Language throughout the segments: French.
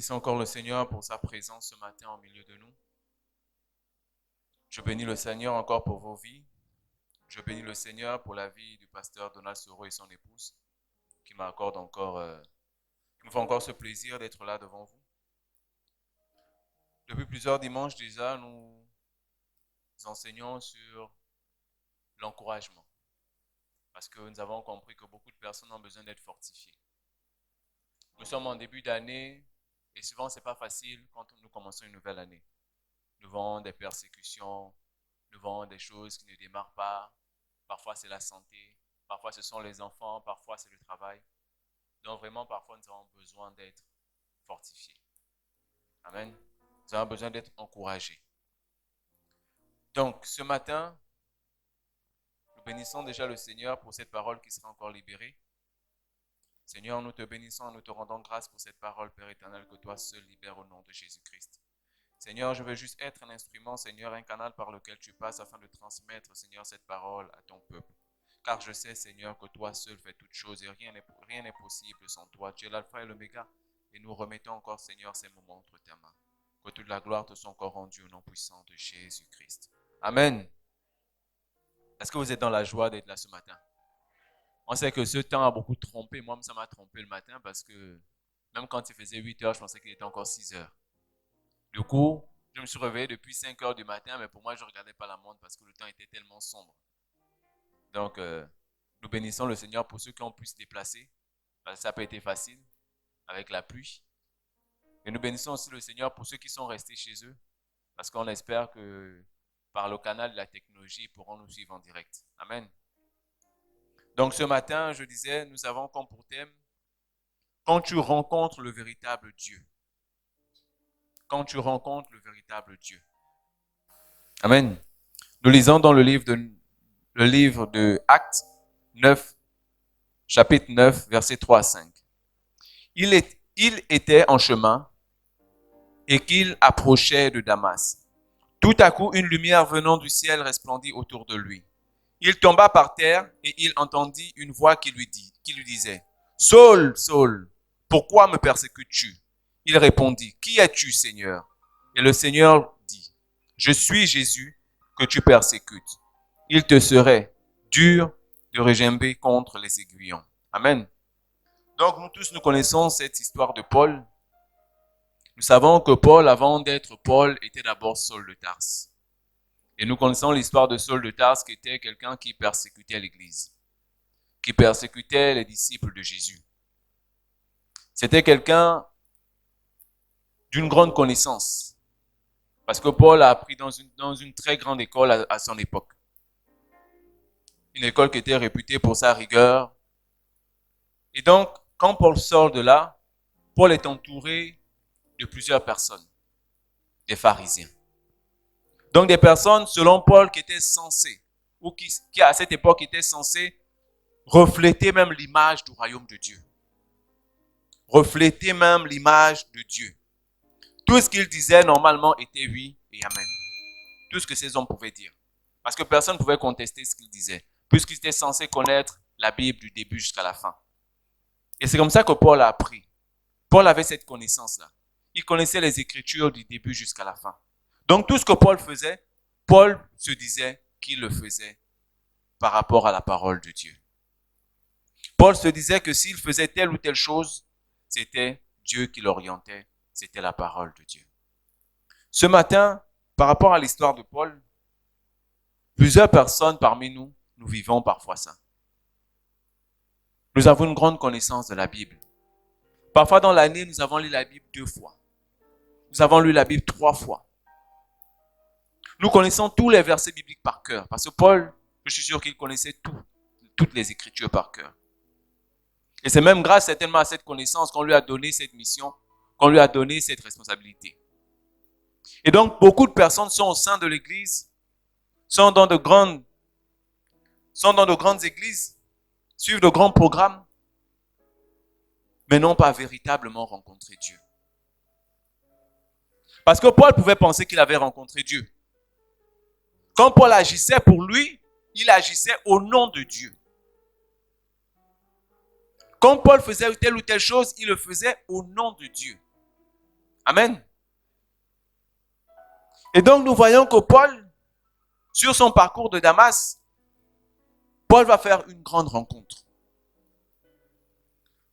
bénissons encore le Seigneur pour sa présence ce matin au milieu de nous. Je bénis le Seigneur encore pour vos vies. Je bénis le Seigneur pour la vie du pasteur Donald Soro et son épouse qui m'accorde encore, qui nous font encore ce plaisir d'être là devant vous. Depuis plusieurs dimanches déjà, nous enseignons sur l'encouragement parce que nous avons compris que beaucoup de personnes ont besoin d'être fortifiées. Nous sommes en début d'année et souvent ce n'est pas facile quand nous commençons une nouvelle année. Nous avons des persécutions, nous avons des choses qui ne démarrent pas. Parfois c'est la santé, parfois ce sont les enfants, parfois c'est le travail. Donc vraiment parfois nous avons besoin d'être fortifiés. Amen. Nous avons besoin d'être encouragés. Donc ce matin, nous bénissons déjà le Seigneur pour cette parole qui sera encore libérée. Seigneur, nous te bénissons, nous te rendons grâce pour cette parole, Père éternel, que toi seul libères au nom de Jésus-Christ. Seigneur, je veux juste être un instrument, Seigneur, un canal par lequel tu passes afin de transmettre, Seigneur, cette parole à ton peuple. Car je sais, Seigneur, que toi seul fais toutes choses et rien n'est possible sans toi. Tu es l'alpha et l'oméga et nous remettons encore, Seigneur, ces moments entre tes mains. Que toute la gloire te soit encore rendue au nom puissant de Jésus-Christ. Amen. Est-ce que vous êtes dans la joie d'être là ce matin? On sait que ce temps a beaucoup trompé. Moi, ça m'a trompé le matin parce que même quand il faisait 8 heures, je pensais qu'il était encore 6 heures. Du coup, je me suis réveillé depuis 5 heures du matin, mais pour moi, je ne regardais pas la montre parce que le temps était tellement sombre. Donc, nous bénissons le Seigneur pour ceux qui ont pu se déplacer, parce que ça n'a pas été facile avec la pluie. Et nous bénissons aussi le Seigneur pour ceux qui sont restés chez eux, parce qu'on espère que par le canal de la technologie, ils pourront nous suivre en direct. Amen. Donc, ce matin, je disais, nous avons comme pour thème, quand tu rencontres le véritable Dieu. Quand tu rencontres le véritable Dieu. Amen. Nous lisons dans le livre de Actes 9, chapitre 9, versets 3 à 5. Il était en chemin et qu'il approchait de Damas. Tout à coup, une lumière venant du ciel resplendit autour de lui. Il tomba par terre et il entendit une voix qui lui disait, « Saul, Saul, pourquoi me persécutes-tu » Il répondit, « Qui es-tu, Seigneur » Et le Seigneur dit, « Je suis Jésus que tu persécutes. Il te serait dur de regimber contre les aiguillons. » Amen. Donc nous tous, nous connaissons cette histoire de Paul. Nous savons que Paul, avant d'être Paul, était d'abord Saul de Tarse. Et nous connaissons l'histoire de Saul de Tarse qui était quelqu'un qui persécutait l'Église, qui persécutait les disciples de Jésus. C'était quelqu'un d'une grande connaissance, parce que Paul a appris dans une très grande école à son époque. Une école qui était réputée pour sa rigueur. Et donc, quand Paul sort de là, Paul est entouré de plusieurs personnes, des pharisiens. Donc des personnes, selon Paul, qui étaient censées, ou qui à cette époque étaient censées refléter même l'image du royaume de Dieu. Refléter même l'image de Dieu. Tout ce qu'ils disaient normalement était oui et amen. Tout ce que ces hommes pouvaient dire. Parce que personne ne pouvait contester ce qu'ils disaient, puisqu'ils étaient censés connaître la Bible du début jusqu'à la fin. Et c'est comme ça que Paul a appris. Paul avait cette connaissance-là. Il connaissait les Écritures du début jusqu'à la fin. Donc tout ce que Paul faisait, Paul se disait qu'il le faisait par rapport à la parole de Dieu. Paul se disait que s'il faisait telle ou telle chose, c'était Dieu qui l'orientait, c'était la parole de Dieu. Ce matin, par rapport à l'histoire de Paul, plusieurs personnes parmi nous, nous vivons parfois ça. Nous avons une grande connaissance de la Bible. Parfois dans l'année, nous avons lu la Bible 2 fois. Nous avons lu la Bible 3 fois. Nous connaissons tous les versets bibliques par cœur. Parce que Paul, je suis sûr qu'il connaissait toutes les Écritures par cœur. Et c'est même grâce certainement à cette connaissance qu'on lui a donné cette mission, qu'on lui a donné cette responsabilité. Et donc, beaucoup de personnes sont au sein de l'Église, sont dans de grandes églises, suivent de grands programmes, mais n'ont pas véritablement rencontré Dieu. Parce que Paul pouvait penser qu'il avait rencontré Dieu. Quand Paul agissait pour lui, il agissait au nom de Dieu. Quand Paul faisait telle ou telle chose, il le faisait au nom de Dieu. Amen. Et donc nous voyons que Paul, sur son parcours de Damas, Paul va faire une grande rencontre.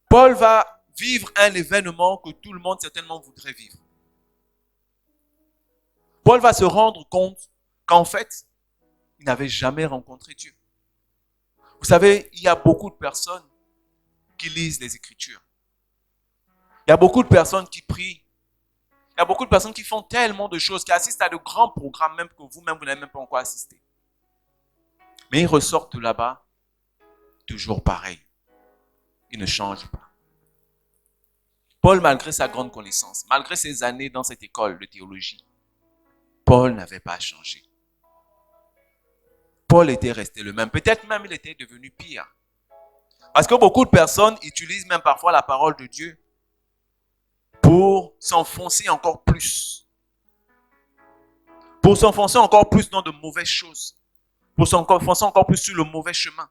Paul va vivre un événement que tout le monde certainement voudrait vivre. Paul va se rendre compte qu'en fait, il n'avait jamais rencontré Dieu. Vous savez, il y a beaucoup de personnes qui lisent les Écritures. Il y a beaucoup de personnes qui prient. Il y a beaucoup de personnes qui font tellement de choses, qui assistent à de grands programmes, même que vous-même, vous n'avez même pas encore assisté. Mais ils ressortent de là-bas toujours pareil. Ils ne changent pas. Paul, malgré sa grande connaissance, malgré ses années dans cette école de théologie, Paul n'avait pas changé. Paul était resté le même. Peut-être même il était devenu pire. Parce que beaucoup de personnes utilisent même parfois la parole de Dieu pour s'enfoncer encore plus. Pour s'enfoncer encore plus dans de mauvaises choses. Pour s'enfoncer encore plus sur le mauvais chemin.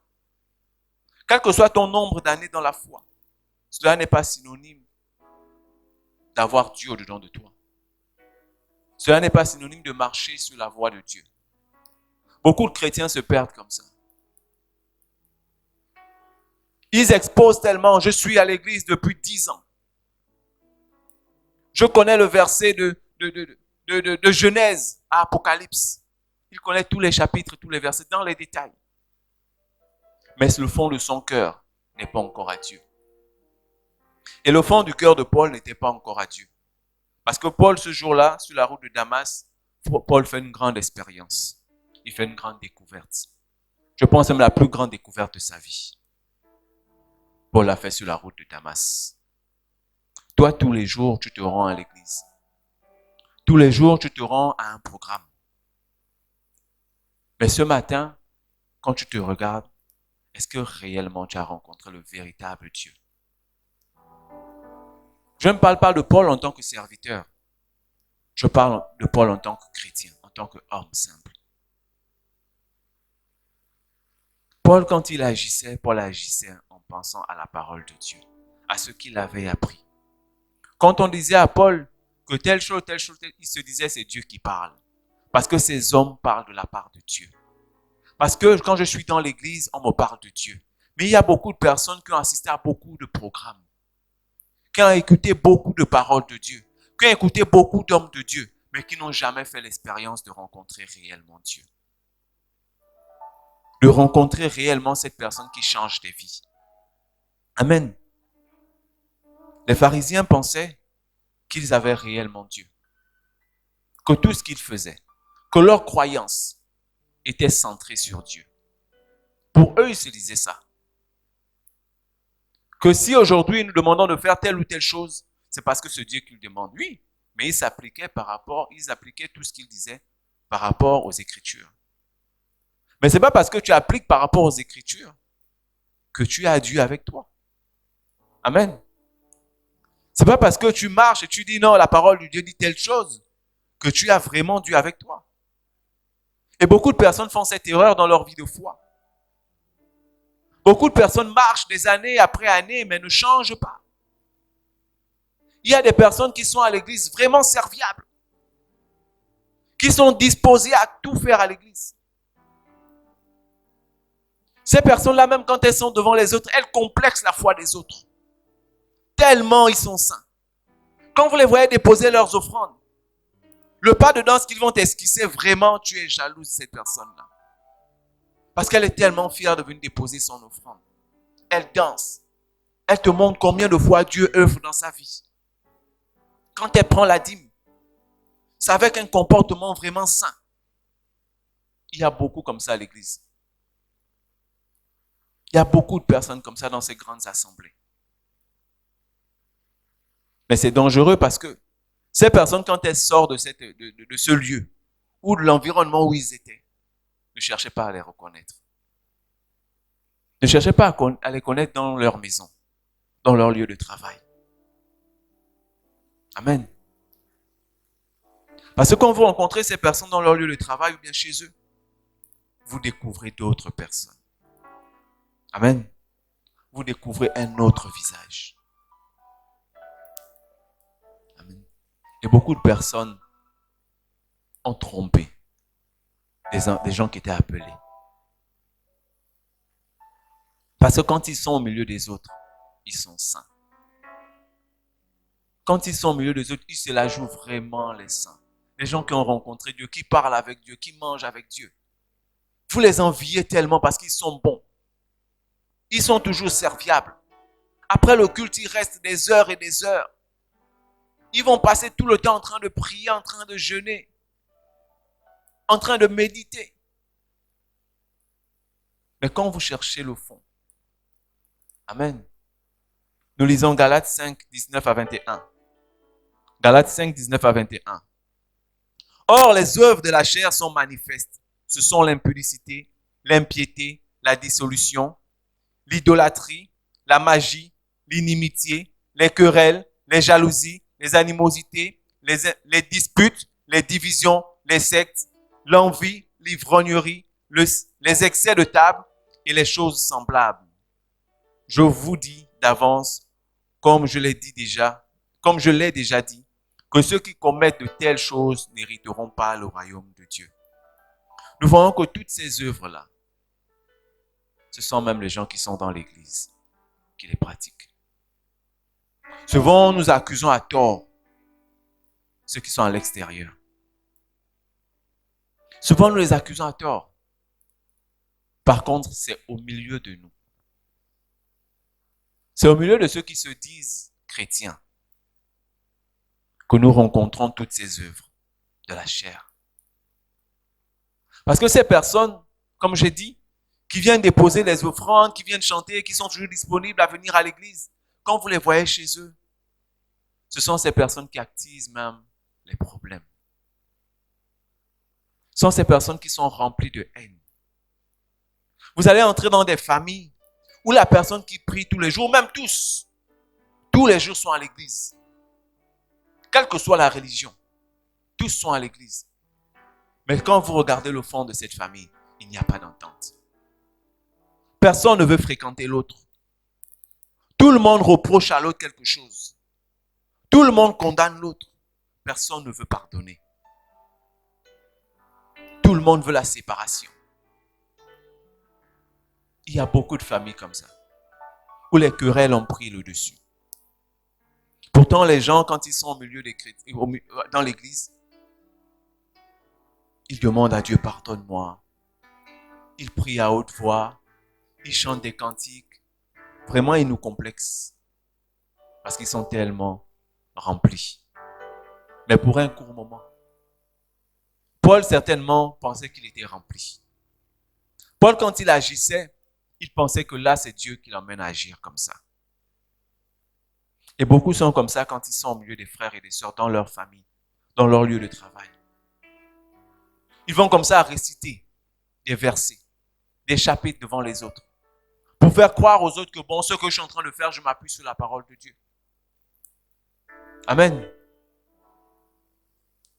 Quel que soit ton nombre d'années dans la foi, cela n'est pas synonyme d'avoir Dieu au-dedans de toi. Cela n'est pas synonyme de marcher sur la voie de Dieu. Beaucoup de chrétiens se perdent comme ça. Ils exposent tellement, je suis à l'église depuis 10 ans. Je connais le verset de Genèse à Apocalypse. Il connaît tous les chapitres, tous les versets dans les détails. Mais le fond de son cœur n'est pas encore à Dieu. Et le fond du cœur de Paul n'était pas encore à Dieu. Parce que Paul, ce jour-là, sur la route de Damas, Paul fait une grande expérience. Il fait une grande découverte. Je pense même la plus grande découverte de sa vie. Paul l'a fait sur la route de Damas. Toi, tous les jours, tu te rends à l'église. Tous les jours, tu te rends à un programme. Mais ce matin, quand tu te regardes, est-ce que réellement tu as rencontré le véritable Dieu? Je ne parle pas de Paul en tant que serviteur. Je parle de Paul en tant que chrétien, en tant qu'homme simple. Paul, quand il agissait, Paul agissait en pensant à la parole de Dieu, à ce qu'il avait appris. Quand on disait à Paul que telle chose, il se disait c'est Dieu qui parle. Parce que ces hommes parlent de la part de Dieu. Parce que quand je suis dans l'église, on me parle de Dieu. Mais il y a beaucoup de personnes qui ont assisté à beaucoup de programmes, qui ont écouté beaucoup de paroles de Dieu, qui ont écouté beaucoup d'hommes de Dieu, mais qui n'ont jamais fait l'expérience de rencontrer réellement Dieu. De rencontrer réellement cette personne qui change des vies. Amen. Les pharisiens pensaient qu'ils avaient réellement Dieu. Que tout ce qu'ils faisaient, que leur croyance était centrée sur Dieu. Pour eux, ils se disaient ça. Que si aujourd'hui nous demandons de faire telle ou telle chose, c'est parce que c'est Dieu qui le demande. Oui, mais ils appliquaient tout ce qu'ils disaient par rapport aux Écritures. Mais c'est pas parce que tu appliques par rapport aux Écritures que tu as Dieu avec toi. Amen. C'est pas parce que tu marches et tu dis non, la parole de Dieu dit telle chose que tu as vraiment Dieu avec toi. Et beaucoup de personnes font cette erreur dans leur vie de foi. Beaucoup de personnes marchent des années après années, mais ne changent pas. Il y a des personnes qui sont à l'église vraiment serviables, qui sont disposées à tout faire à l'église. Ces personnes-là, même quand elles sont devant les autres, elles complexent la foi des autres. Tellement ils sont saints. Quand vous les voyez déposer leurs offrandes, le pas de danse qu'ils vont esquisser, vraiment, tu es jalouse de cette personne-là. Parce qu'elle est tellement fière de venir déposer son offrande. Elle danse. Elle te montre combien de fois Dieu œuvre dans sa vie. Quand elle prend la dîme, c'est avec un comportement vraiment sain. Il y a beaucoup comme ça à l'église. Il y a beaucoup de personnes comme ça dans ces grandes assemblées. Mais c'est dangereux parce que ces personnes, quand elles sortent de ce lieu ou de l'environnement où ils étaient, ne cherchez pas à les reconnaître. Ne cherchez pas à les connaître dans leur maison, dans leur lieu de travail. Amen. Parce que quand vous rencontrez ces personnes dans leur lieu de travail ou bien chez eux, vous découvrez d'autres personnes. Amen. Vous découvrez un autre visage. Amen. Et beaucoup de personnes ont trompé des gens qui étaient appelés. Parce que quand ils sont au milieu des autres, ils sont saints. Quand ils sont au milieu des autres, ils se la jouent vraiment les saints. Les gens qui ont rencontré Dieu, qui parlent avec Dieu, qui mangent avec Dieu. Vous les enviez tellement parce qu'ils sont bons. Ils sont toujours serviables. Après le culte, ils restent des heures et des heures. Ils vont passer tout le temps en train de prier, en train de jeûner, en train de méditer. Mais quand vous cherchez le fond, amen. Nous lisons Galates 5, 19 à 21. Galates 5, 19 à 21. Or, les œuvres de la chair sont manifestes. Ce sont l'impudicité, l'impiété, la dissolution, l'idolâtrie, la magie, l'inimitié, les querelles, les jalousies, les animosités, les disputes, les divisions, les sectes, l'envie, l'ivrognerie, les excès de table et les choses semblables. Je vous dis d'avance, comme je l'ai déjà dit, que ceux qui commettent de telles choses n'hériteront pas le royaume de Dieu. Nous voyons que toutes ces œuvres-là, ce sont même les gens qui sont dans l'église qui les pratiquent. Souvent, nous accusons à tort ceux qui sont à l'extérieur. Souvent, nous les accusons à tort. Par contre, c'est au milieu de nous. C'est au milieu de ceux qui se disent chrétiens que nous rencontrons toutes ces œuvres de la chair. Parce que ces personnes, comme j'ai dit, qui viennent déposer les offrandes, qui viennent chanter, qui sont toujours disponibles à venir à l'église, quand vous les voyez chez eux, ce sont ces personnes qui attisent même les problèmes. Ce sont ces personnes qui sont remplies de haine. Vous allez entrer dans des familles où la personne qui prie tous les jours, même tous les jours sont à l'église. Quelle que soit la religion, tous sont à l'église. Mais quand vous regardez le fond de cette famille, il n'y a pas d'entente. Personne ne veut fréquenter l'autre. Tout le monde reproche à l'autre quelque chose. Tout le monde condamne l'autre. Personne ne veut pardonner. Tout le monde veut la séparation. Il y a beaucoup de familles comme ça, où les querelles ont pris le dessus. Pourtant, les gens, quand ils sont au milieu des chrétiens, dans l'église, ils demandent à Dieu, pardonne-moi. Ils prient à haute voix, ils chantent des cantiques. Vraiment, ils nous complexent. Parce qu'ils sont tellement remplis. Mais pour un court moment. Paul, certainement, pensait qu'il était rempli. Paul, quand il agissait, il pensait que là, c'est Dieu qui l'emmène à agir comme ça. Et beaucoup sont comme ça quand ils sont au milieu des frères et des sœurs, dans leur famille, dans leur lieu de travail. Ils vont comme ça réciter des versets, des chapitres devant les autres, pour faire croire aux autres que bon, ce que je suis en train de faire, je m'appuie sur la parole de Dieu. Amen.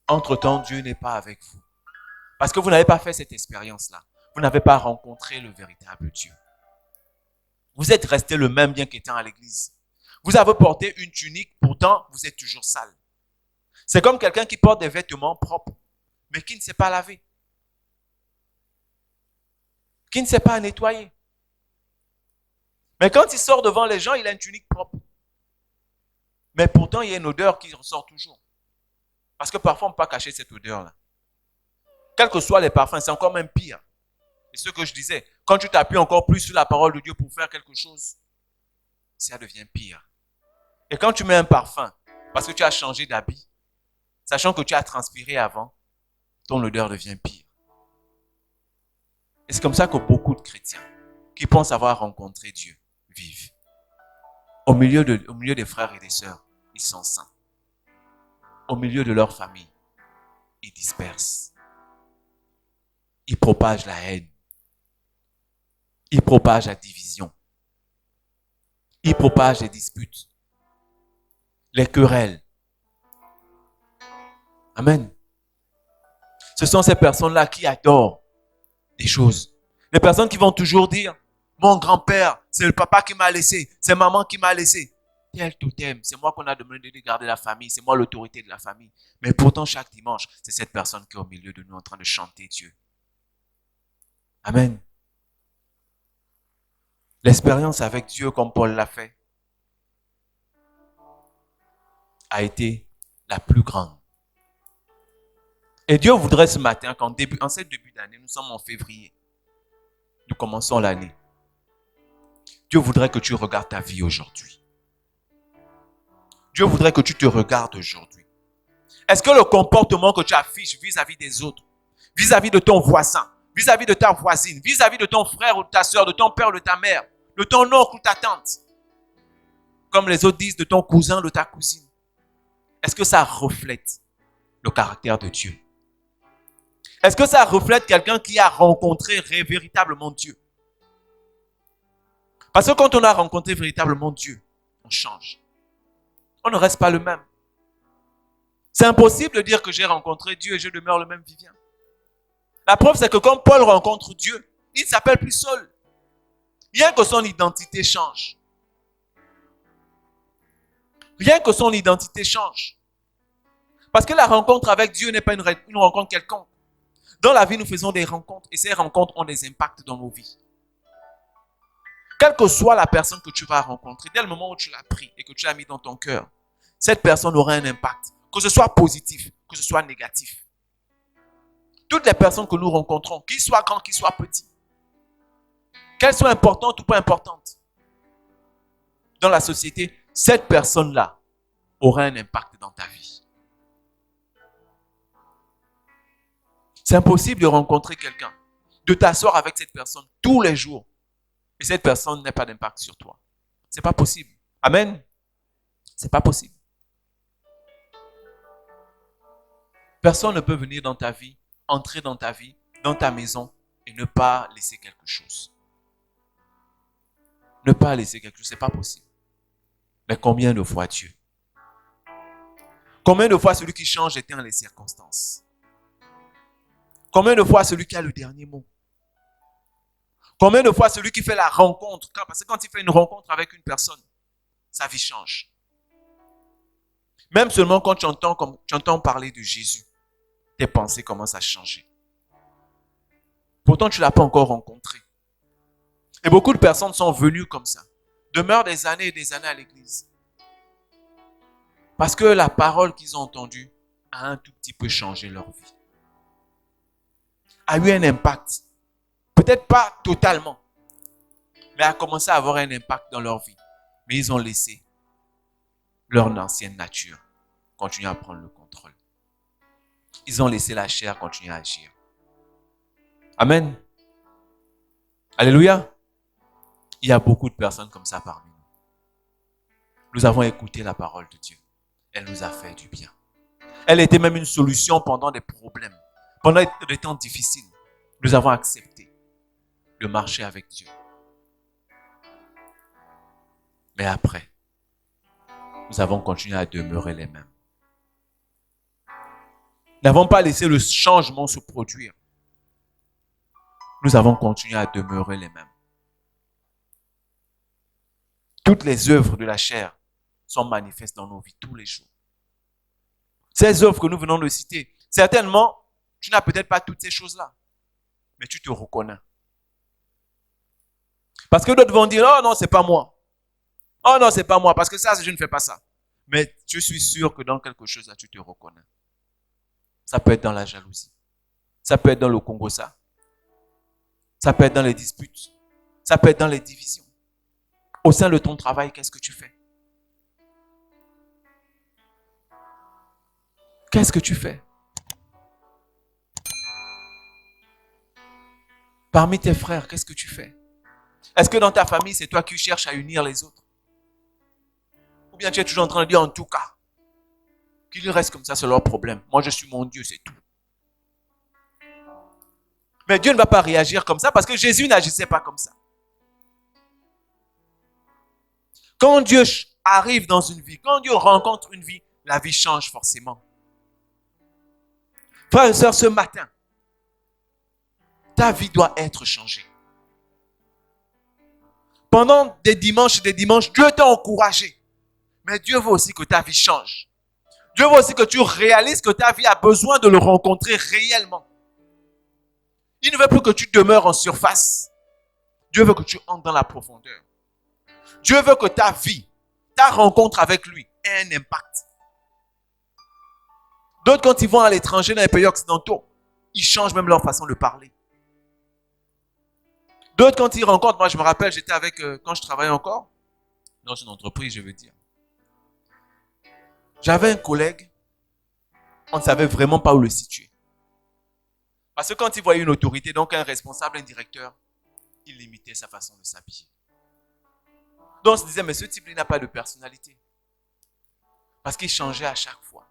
Entre-temps, Dieu n'est pas avec vous. Parce que vous n'avez pas fait cette expérience-là. Vous n'avez pas rencontré le véritable Dieu. Vous êtes resté le même bien qu'étant à l'église. Vous avez porté une tunique, pourtant vous êtes toujours sale. C'est comme quelqu'un qui porte des vêtements propres, mais qui ne sait pas laver. Qui ne sait pas nettoyer. Mais quand il sort devant les gens, il a une tunique propre. Mais pourtant, il y a une odeur qui ressort toujours. Parce que parfois, on ne peut pas cacher cette odeur-là. Quels que soient les parfums, c'est encore même pire. Et ce que je disais, quand tu t'appuies encore plus sur la parole de Dieu pour faire quelque chose, ça devient pire. Et quand tu mets un parfum, parce que tu as changé d'habit, sachant que tu as transpiré avant, ton odeur devient pire. Et c'est comme ça que beaucoup de chrétiens qui pensent avoir rencontré Dieu vivent. Au milieu des frères et des sœurs, ils sont saints. Au milieu de leur famille, ils dispersent. Ils propagent la haine. Ils propagent la division. Ils propagent les disputes, les querelles. Amen. Ce sont ces personnes-là qui adorent des choses. Les personnes qui vont toujours dire, mon grand-père, c'est le papa qui m'a laissé, c'est maman qui m'a laissé. tel totem. C'est moi qu'on a demandé de garder la famille. C'est moi l'autorité de la famille. Mais pourtant, chaque dimanche, c'est cette personne qui est au milieu de nous en train de chanter Dieu. Amen. L'expérience avec Dieu, comme Paul l'a fait, a été la plus grande. Et Dieu voudrait ce matin, en ce début d'année, nous sommes en février, nous commençons l'année. Dieu voudrait que tu regardes ta vie aujourd'hui. Dieu voudrait que tu te regardes aujourd'hui. Est-ce que le comportement que tu affiches vis-à-vis des autres, vis-à-vis de ton voisin, vis-à-vis de ta voisine, vis-à-vis de ton frère ou de ta soeur, de ton père ou de ta mère, de ton oncle ou ta tante, comme les autres disent, de ton cousin ou de ta cousine, est-ce que ça reflète le caractère de Dieu? Est-ce que ça reflète quelqu'un qui a rencontré véritablement Dieu? Parce que quand on a rencontré véritablement Dieu, on change. On ne reste pas le même. C'est impossible de dire que j'ai rencontré Dieu et je demeure le même vivant. La preuve, c'est que quand Paul rencontre Dieu, il ne s'appelle plus Saul. Rien que son identité change. Rien que son identité change. Parce que la rencontre avec Dieu n'est pas une rencontre quelconque. Dans la vie, nous faisons des rencontres et ces rencontres ont des impacts dans nos vies. Quelle que soit la personne que tu vas rencontrer, dès le moment où tu l'as pris et que tu l'as mis dans ton cœur, cette personne aura un impact, que ce soit positif, que ce soit négatif. Toutes les personnes que nous rencontrons, qu'ils soient grands, qu'ils soient petits, qu'elles soient importantes ou pas importantes, dans la société, cette personne-là aura un impact dans ta vie. C'est impossible de rencontrer quelqu'un, de t'asseoir avec cette personne tous les jours et cette personne n'a pas d'impact sur toi. C'est pas possible. Amen. C'est pas possible. Personne ne peut venir dans ta vie, entrer dans ta vie, dans ta maison et ne pas laisser quelque chose. Ne pas laisser quelque chose, c'est pas possible. Mais combien de fois Dieu? Combien de fois celui qui change éteint les circonstances? Combien de fois celui qui a le dernier mot? Combien de fois celui qui fait la rencontre? Parce que quand il fait une rencontre avec une personne, sa vie change. Même seulement quand tu entends parler de Jésus, tes pensées commencent à changer. Pourtant, tu ne l'as pas encore rencontré. Et beaucoup de personnes sont venues comme ça, demeurent des années et des années à l'église. Parce que la parole qu'ils ont entendue a un tout petit peu changé leur vie. A eu un impact. Peut-être pas totalement, mais a commencé à avoir un impact dans leur vie. Mais ils ont laissé leur ancienne nature continuer à prendre le contrôle. Ils ont laissé la chair continuer à agir. Amen. Alléluia. Il y a beaucoup de personnes comme ça parmi nous. Nous avons écouté la parole de Dieu. Elle nous a fait du bien. Elle était même une solution pendant des problèmes. Pendant des temps difficiles. Nous avons accepté de marcher avec Dieu. Mais après, nous avons continué à demeurer les mêmes. Nous n'avons pas laissé le changement se produire. Nous avons continué à demeurer les mêmes. Toutes les œuvres de la chair sont manifestes dans nos vies tous les jours. Ces œuvres que nous venons de citer, certainement, tu n'as peut-être pas toutes ces choses-là, mais tu te reconnais. Parce que d'autres vont dire, oh non, c'est pas moi. Oh non, c'est pas moi, parce que ça, je ne fais pas ça. Mais je suis sûr que dans quelque chose là, tu te reconnais. Ça peut être dans la jalousie. Ça peut être dans le Congo, ça. Ça peut être dans les disputes. Ça peut être dans les divisions. Au sein de ton travail, qu'est-ce que tu fais? Qu'est-ce que tu fais? Parmi tes frères, qu'est-ce que tu fais? Est-ce que dans ta famille, c'est toi qui cherches à unir les autres? Ou bien tu es toujours en train de dire en tout cas, qu'ils restent comme ça, c'est leur problème. Moi, je suis mon Dieu, c'est tout. Mais Dieu ne va pas réagir comme ça parce que Jésus n'agissait pas comme ça. Quand Dieu arrive dans une vie, quand Dieu rencontre une vie, la vie change forcément. Frères et sœurs, ce matin, ta vie doit être changée. Pendant des dimanches, Dieu t'a encouragé. Mais Dieu veut aussi que ta vie change. Dieu veut aussi que tu réalises que ta vie a besoin de le rencontrer réellement. Il ne veut plus que tu demeures en surface. Dieu veut que tu entres dans la profondeur. Dieu veut que ta vie, ta rencontre avec lui ait un impact. D'autres, quand ils vont à l'étranger, dans les pays occidentaux, ils changent même leur façon de parler. D'autres, quand ils rencontrent, moi je me rappelle, j'étais avec, quand je travaillais encore, dans une entreprise, je veux dire. J'avais un collègue, on ne savait vraiment pas où le situer. Parce que quand il voyait une autorité, donc un responsable, un directeur, il limitait sa façon de s'habiller. Donc on se disait, mais ce type, il n'a pas de personnalité. Parce qu'il changeait à chaque fois.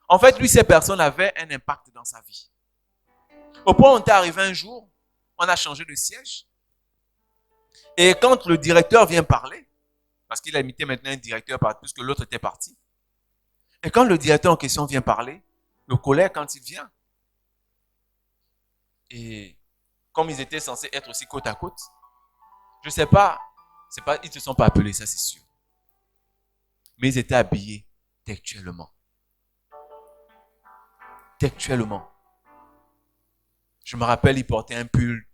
En fait, lui, ces personnes avaient un impact dans sa vie. Au point où on est arrivé un jour, on a changé de siège. Et quand le directeur vient parler, parce qu'il a imité maintenant un directeur puisque l'autre était parti, et quand le directeur en question vient parler, le collègue, quand il vient, et comme ils étaient censés être aussi côte à côte, je ne sais pas, ils ne se sont pas appelés, ça c'est sûr. Mais ils étaient habillés textuellement. Textuellement. Je me rappelle, il portait un pull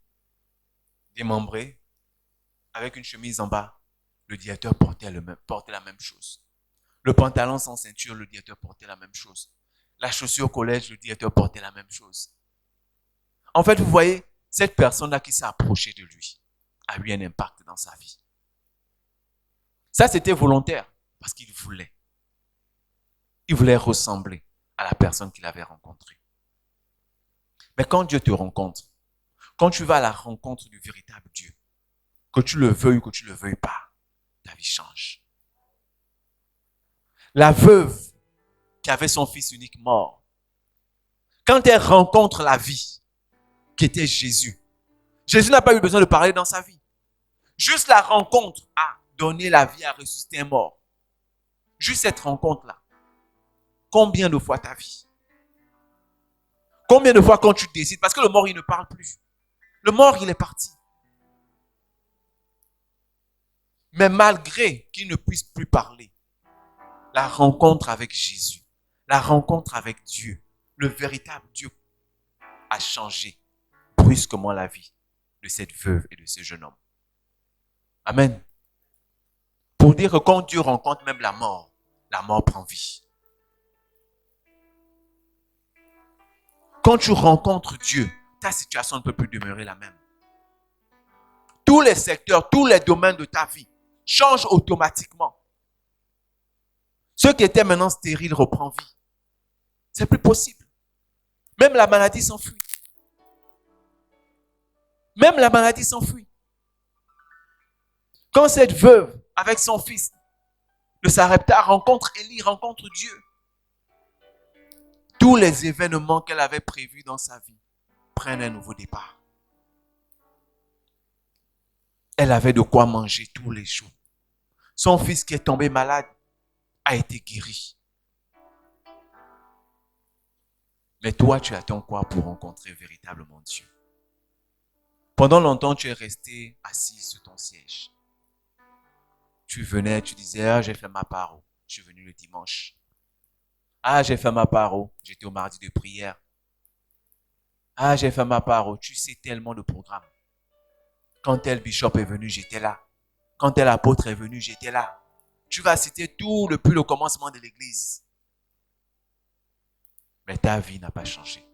démembré avec une chemise en bas. Le directeur portait la même chose. Le pantalon sans ceinture, le directeur portait la même chose. La chaussure au collège, le directeur portait la même chose. En fait, vous voyez, cette personne-là qui s'est approchée de lui a eu un impact dans sa vie. Ça, c'était volontaire parce qu'il voulait. Il voulait ressembler à la personne qu'il avait rencontrée. Mais quand Dieu te rencontre, quand tu vas à la rencontre du véritable Dieu, que tu le veuilles ou que tu ne le veuilles pas, ta vie change. La veuve qui avait son fils unique mort, quand elle rencontre la vie qui était Jésus, Jésus n'a pas eu besoin de parler dans sa vie. Juste la rencontre a donné la vie, a ressuscité un mort. Juste cette rencontre-là. Combien de fois ta vie? Combien de fois quand tu décides? Parce que le mort, il ne parle plus. Le mort, il est parti. Mais malgré qu'il ne puisse plus parler, la rencontre avec Jésus, la rencontre avec Dieu, le véritable Dieu, a changé brusquement la vie de cette veuve et de ce jeune homme. Amen. Pour dire que quand Dieu rencontre même la mort prend vie. Quand tu rencontres Dieu, ta situation ne peut plus demeurer la même. Tous les secteurs, tous les domaines de ta vie changent automatiquement. Ce qui était maintenant stérile reprend vie. C'est plus possible. Même la maladie s'enfuit. Même la maladie s'enfuit. Quand cette veuve, avec son fils, de Sarepta, rencontre Élie, rencontre Dieu, tous les événements qu'elle avait prévus dans sa vie prennent un nouveau départ. Elle avait de quoi manger tous les jours. Son fils qui est tombé malade a été guéri. Mais toi, tu attends quoi pour rencontrer véritablement Dieu? Pendant longtemps, tu es resté assis sur ton siège. Tu venais, tu disais, ah, j'ai fait ma part, je suis venu le dimanche. Ah, j'ai fait ma part, j'étais au mardi de prière. Ah, j'ai fait ma part, tu sais tellement de programmes. Quand tel bishop est venu, j'étais là. Quand tel apôtre est venu, j'étais là. Tu vas citer tout depuis le commencement de l'église. Mais ta vie n'a pas changé.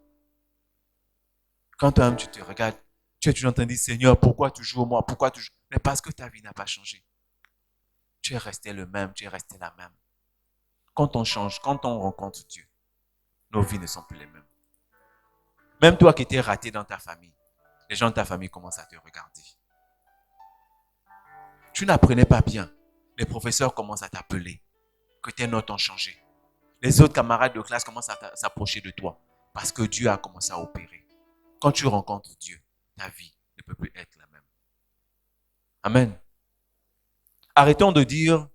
Quand toi-même tu te regardes, tu es toujours en train de dire, Seigneur, pourquoi toujours moi? Pourquoi toujours? Mais parce que ta vie n'a pas changé. Tu es resté le même, tu es resté la même. Quand on change, quand on rencontre Dieu, nos vies ne sont plus les mêmes. Même toi qui étais raté dans ta famille, les gens de ta famille commencent à te regarder. Tu n'apprenais pas bien. Les professeurs commencent à t'appeler, que tes notes ont changé. Les autres camarades de classe commencent à s'approcher de toi parce que Dieu a commencé à opérer. Quand tu rencontres Dieu, ta vie ne peut plus être la même. Amen. Arrêtons de dire,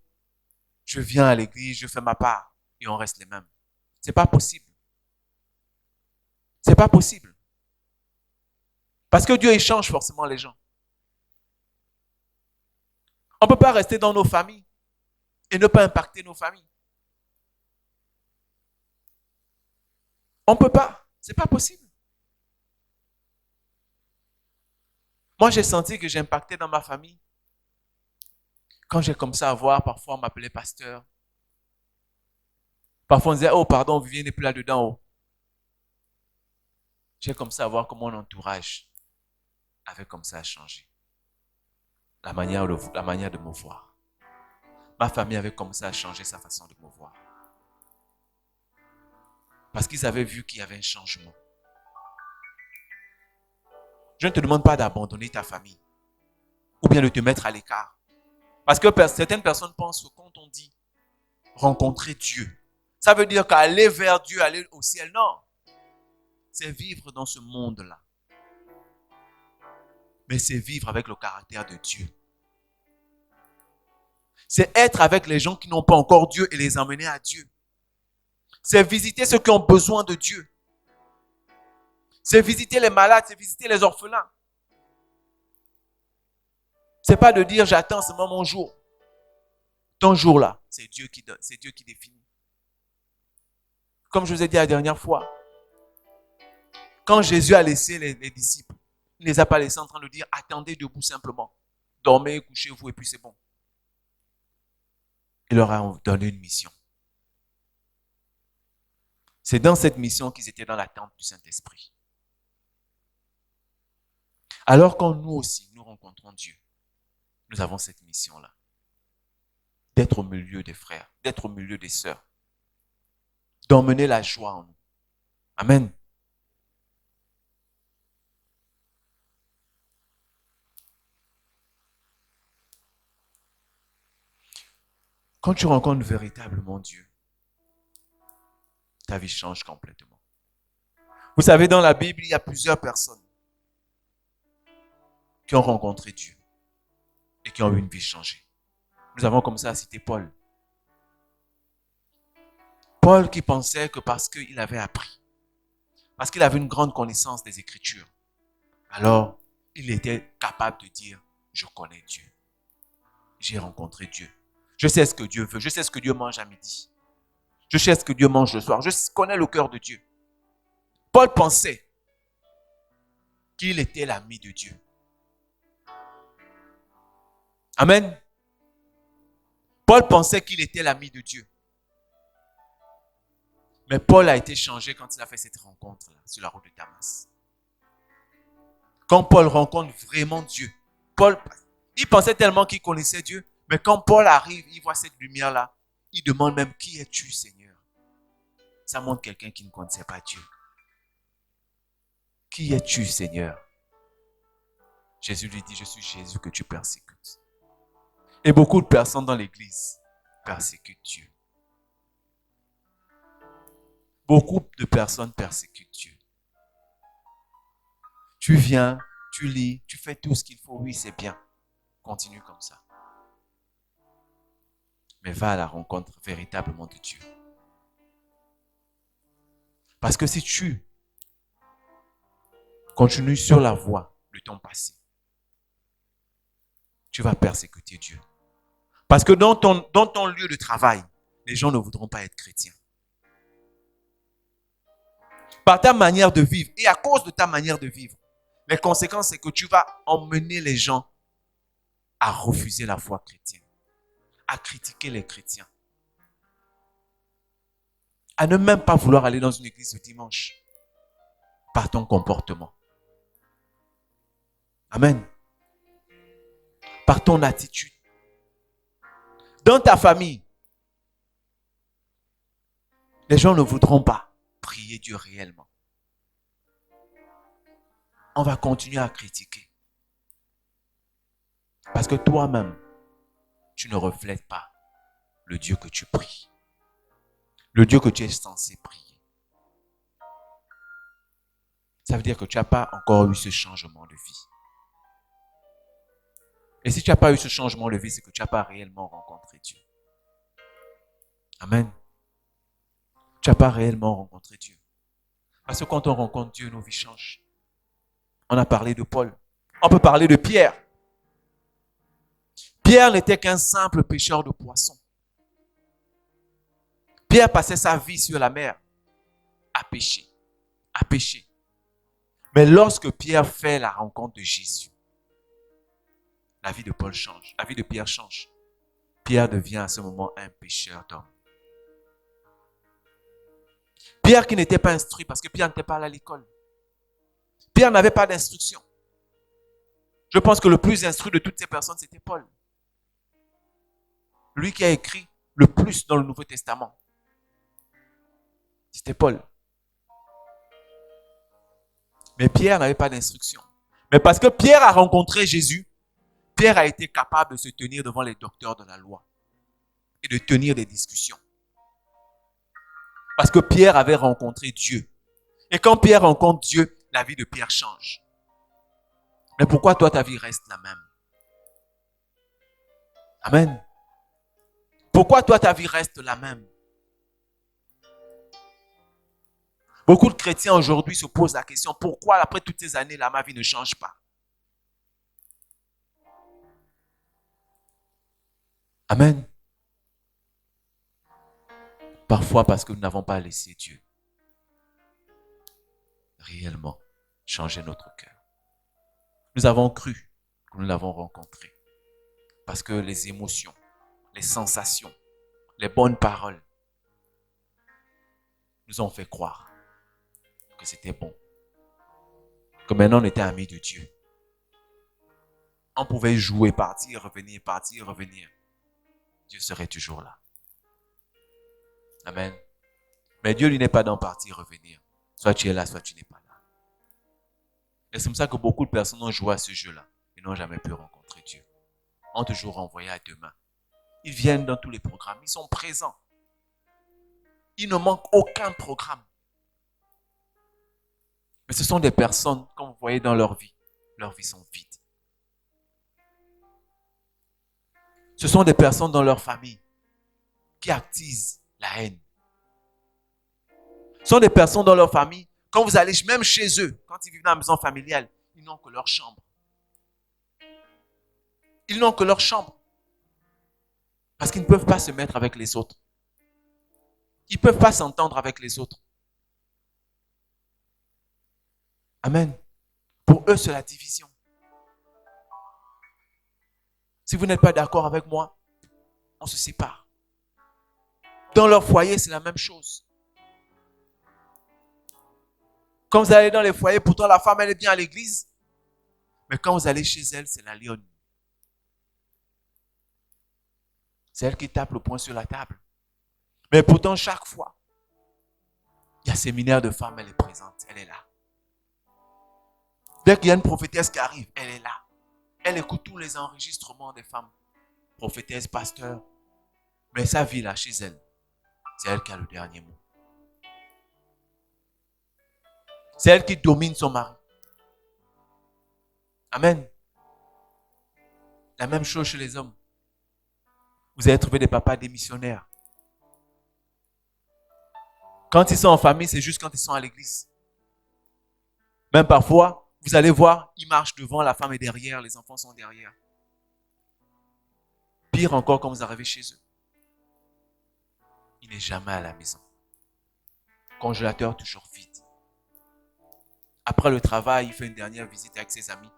je viens à l'église, je fais ma part et on reste les mêmes. C'est pas possible. C'est pas possible. Parce que Dieu échange forcément les gens. On ne peut pas rester dans nos familles et ne pas impacter nos familles. On ne peut pas. Ce n'est pas possible. Moi, j'ai senti que j'ai impacté dans ma famille. Quand j'ai comme ça à voir, parfois on m'appelait pasteur. Parfois on disait, oh pardon, Vivien n'est plus là-dedans. Oh. J'ai comme ça à voir comment mon entourage avait comme ça changé. La manière de me voir. Ma famille avait commencé à changer sa façon de me voir. Parce qu'ils avaient vu qu'il y avait un changement. Je ne te demande pas d'abandonner ta famille. Ou bien de te mettre à l'écart. Parce que certaines personnes pensent que quand on dit rencontrer Dieu, ça veut dire qu'aller vers Dieu, aller au ciel. Non. C'est vivre dans ce monde-là. Mais c'est vivre avec le caractère de Dieu. C'est être avec les gens qui n'ont pas encore Dieu et les emmener à Dieu. C'est visiter ceux qui ont besoin de Dieu. C'est visiter les malades, c'est visiter les orphelins. C'est pas de dire j'attends seulement mon jour. Ton jour là, c'est Dieu qui donne, c'est Dieu qui définit. Comme je vous ai dit la dernière fois, quand Jésus a laissé les disciples, il ne les a pas laissés en train de dire attendez debout simplement. Dormez, couchez-vous et puis c'est bon. Il leur a donné une mission. C'est dans cette mission qu'ils étaient dans l'attente du Saint-Esprit. Alors quand nous aussi, nous rencontrons Dieu, nous avons cette mission-là. D'être au milieu des frères, d'être au milieu des sœurs. D'emmener la joie en nous. Amen. Quand tu rencontres véritablement Dieu, ta vie change complètement. Vous savez, dans la Bible, il y a plusieurs personnes qui ont rencontré Dieu et qui ont eu une vie changée. Nous avons comme ça à citer Paul. Paul qui pensait que parce qu'il avait appris, parce qu'il avait une grande connaissance des Écritures, alors il était capable de dire, je connais Dieu. J'ai rencontré Dieu. Je sais ce que Dieu veut. Je sais ce que Dieu mange à midi. Je sais ce que Dieu mange le soir. Je connais le cœur de Dieu. Paul pensait qu'il était l'ami de Dieu. Amen. Paul pensait qu'il était l'ami de Dieu. Mais Paul a été changé quand il a fait cette rencontre-là sur la route de Damas. Quand Paul rencontre vraiment Dieu, Paul, il pensait tellement qu'il connaissait Dieu, mais quand Paul arrive, il voit cette lumière-là, il demande même, qui es-tu, Seigneur? Ça montre quelqu'un qui ne connaissait pas Dieu. Qui es-tu, Seigneur? Jésus lui dit, je suis Jésus que tu persécutes. Et beaucoup de personnes dans l'église persécutent Dieu. Beaucoup de personnes persécutent Dieu. Tu viens, tu lis, tu fais tout ce qu'il faut. Oui, c'est bien. Continue comme ça. Mais va à la rencontre véritablement de Dieu. Parce que si tu continues sur la voie de ton passé, tu vas persécuter Dieu. Parce que dans ton lieu de travail, les gens ne voudront pas être chrétiens. Par ta manière de vivre et à cause de ta manière de vivre, les conséquences, c'est que tu vas emmener les gens à refuser la foi chrétienne, à critiquer les chrétiens, à ne même pas vouloir aller dans une église le dimanche par ton comportement. Amen. Par ton attitude. Dans ta famille, les gens ne voudront pas prier Dieu réellement. On va continuer à critiquer. Parce que toi-même, tu ne reflètes pas le Dieu que tu pries. Le Dieu que tu es censé prier. Ça veut dire que tu n'as pas encore eu ce changement de vie. Et si tu n'as pas eu ce changement de vie, c'est que tu n'as pas réellement rencontré Dieu. Amen. Tu n'as pas réellement rencontré Dieu. Parce que quand on rencontre Dieu, nos vies changent. On a parlé de Paul. On peut parler de Pierre. Pierre n'était qu'un simple pêcheur de poissons. Pierre passait sa vie sur la mer à pêcher, à pêcher. Mais lorsque Pierre fait la rencontre de Jésus, la vie de Paul change, la vie de Pierre change. Pierre devient à ce moment un pêcheur d'hommes. Pierre qui n'était pas instruit parce que Pierre n'était pas allé à l'école. Pierre n'avait pas d'instruction. Je pense que le plus instruit de toutes ces personnes, c'était Paul. Lui qui a écrit le plus dans le Nouveau Testament. C'était Paul. Mais Pierre n'avait pas d'instruction. Mais parce que Pierre a rencontré Jésus, Pierre a été capable de se tenir devant les docteurs de la loi et de tenir des discussions. Parce que Pierre avait rencontré Dieu. Et quand Pierre rencontre Dieu, la vie de Pierre change. Mais pourquoi toi, ta vie reste la même? Amen. Pourquoi toi, ta vie reste la même? Beaucoup de chrétiens aujourd'hui se posent la question, pourquoi après toutes ces années là, ma vie ne change pas? Amen. Parfois parce que nous n'avons pas laissé Dieu réellement changer notre cœur. Nous avons cru que nous l'avons rencontré parce que les émotions, les sensations, les bonnes paroles nous ont fait croire que c'était bon, que maintenant on était amis de Dieu. On pouvait jouer, partir, revenir. Dieu serait toujours là. Amen. Mais Dieu, lui, n'est pas dans partir, revenir. Soit tu es là, soit tu n'es pas là. Et c'est comme ça que beaucoup de personnes ont joué à ce jeu-là et n'ont jamais pu rencontrer Dieu. Ont toujours renvoyé à demain. Ils viennent dans tous les programmes. Ils sont présents. Il ne manque aucun programme. Mais ce sont des personnes, comme vous voyez dans leurs vies sont vides. Ce sont des personnes dans leur famille qui attisent la haine. Ce sont des personnes dans leur famille, quand vous allez même chez eux, quand ils vivent dans la maison familiale, ils n'ont que leur chambre. Ils n'ont que leur chambre. Parce qu'ils ne peuvent pas se mettre avec les autres. Ils ne peuvent pas s'entendre avec les autres. Amen. Pour eux, c'est la division. Si vous n'êtes pas d'accord avec moi, on se sépare. Dans leur foyer, c'est la même chose. Quand vous allez dans les foyers, pourtant la femme, elle est bien à l'église. Mais quand vous allez chez elle, c'est la lionne. C'est elle qui tape le poing sur la table. Mais pourtant, chaque fois, il y a un séminaire de femmes, elle est présente, elle est là. Dès qu'il y a une prophétesse qui arrive, elle est là. Elle écoute tous les enregistrements des femmes, prophétesses, pasteurs. Mais sa vie là, chez elle, c'est elle qui a le dernier mot. C'est elle qui domine son mari. Amen. La même chose chez les hommes. Vous allez trouver des papas démissionnaires. Quand ils sont en famille, c'est juste quand ils sont à l'église. Même parfois, vous allez voir, ils marchent devant, la femme est derrière, les enfants sont derrière. Pire encore quand vous arrivez chez eux. Il n'est jamais à la maison. Congélateur toujours vide. Après le travail, il fait une dernière visite avec ses amis.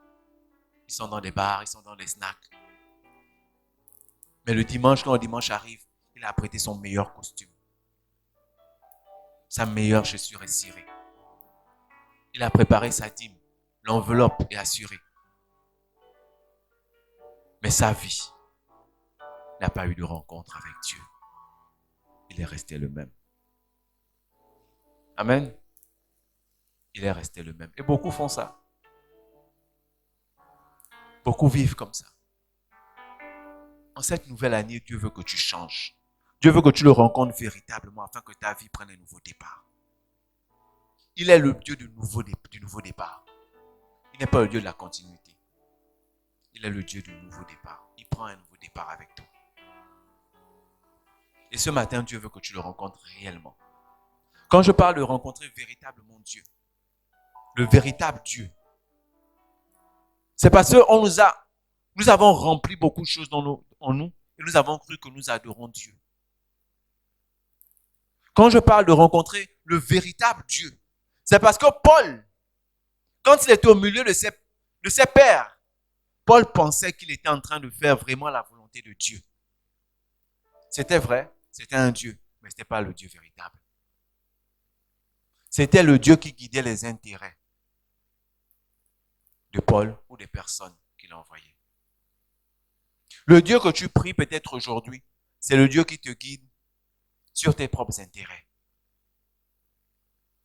Ils sont dans des bars, ils sont dans des snacks. Mais le dimanche, quand le dimanche arrive, il a prêté son meilleur costume. Sa meilleure chaussure est cirée. Il a préparé sa dîme. L'enveloppe est assurée. Mais sa vie n'a pas eu de rencontre avec Dieu. Il est resté le même. Amen. Il est resté le même. Et beaucoup font ça. Beaucoup vivent comme ça. En cette nouvelle année, Dieu veut que tu changes. Dieu veut que tu le rencontres véritablement afin que ta vie prenne un nouveau départ. Il est le Dieu du nouveau départ. Il n'est pas le Dieu de la continuité. Il est le Dieu du nouveau départ. Il prend un nouveau départ avec toi. Et ce matin, Dieu veut que tu le rencontres réellement. Quand je parle de rencontrer véritablement Dieu, le véritable Dieu, c'est parce que nous avons rempli beaucoup de choses en nous et nous avons cru que nous adorons Dieu. Quand je parle de rencontrer le véritable Dieu, c'est parce que Paul, quand il était au milieu de ses pairs, Paul pensait qu'il était en train de faire vraiment la volonté de Dieu. C'était vrai, c'était un Dieu, mais ce n'était pas le Dieu véritable. C'était le Dieu qui guidait les intérêts de Paul ou des personnes qu'il a envoyées. Le Dieu que tu pries peut-être aujourd'hui, c'est le Dieu qui te guide sur tes propres intérêts.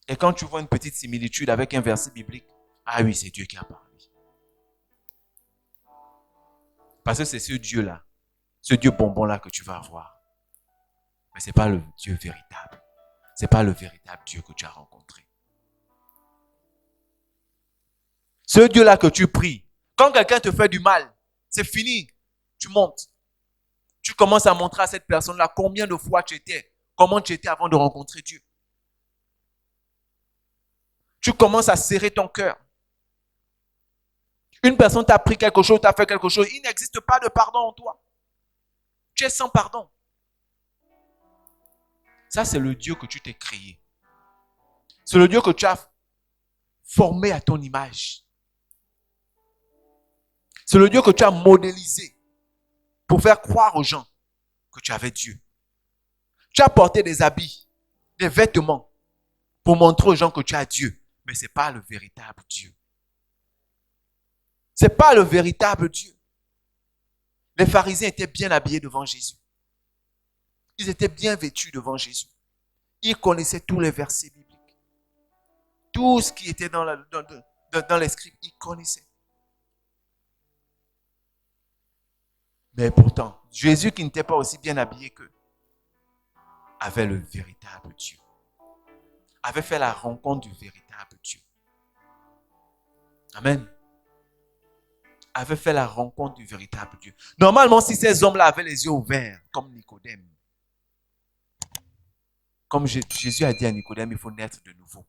Et quand tu vois une petite similitude avec un verset biblique, ah oui, c'est Dieu qui a parlé. Parce que c'est ce Dieu-là, ce Dieu bonbon-là que tu vas avoir. Mais ce n'est pas le Dieu véritable. Ce n'est pas le véritable Dieu que tu as rencontré. Ce Dieu-là que tu pries, quand quelqu'un te fait du mal, c'est fini. Tu montes. Tu commences à montrer à cette personne-là combien de fois tu étais, comment tu étais avant de rencontrer Dieu. Tu commences à serrer ton cœur. Une personne t'a pris quelque chose, t'a fait quelque chose, il n'existe pas de pardon en toi. Tu es sans pardon. Ça, c'est le Dieu que tu t'es créé. C'est le Dieu que tu as formé à ton image. C'est le Dieu que tu as modélisé pour faire croire aux gens que tu avais Dieu. Tu as porté des habits, des vêtements pour montrer aux gens que tu as Dieu. Mais ce n'est pas le véritable Dieu. Ce n'est pas le véritable Dieu. Les pharisiens étaient bien habillés devant Jésus. Ils étaient bien vêtus devant Jésus. Ils connaissaient tous les versets bibliques. Tout ce qui était dans les scripts, ils connaissaient. Mais pourtant, Jésus, qui n'était pas aussi bien habillé qu'eux, avait le véritable Dieu. Avait fait la rencontre du véritable Dieu. Amen. Avait fait la rencontre du véritable Dieu. Normalement, si ces hommes-là avaient les yeux ouverts, comme Nicodème, comme Jésus a dit à Nicodème, il faut naître de nouveau.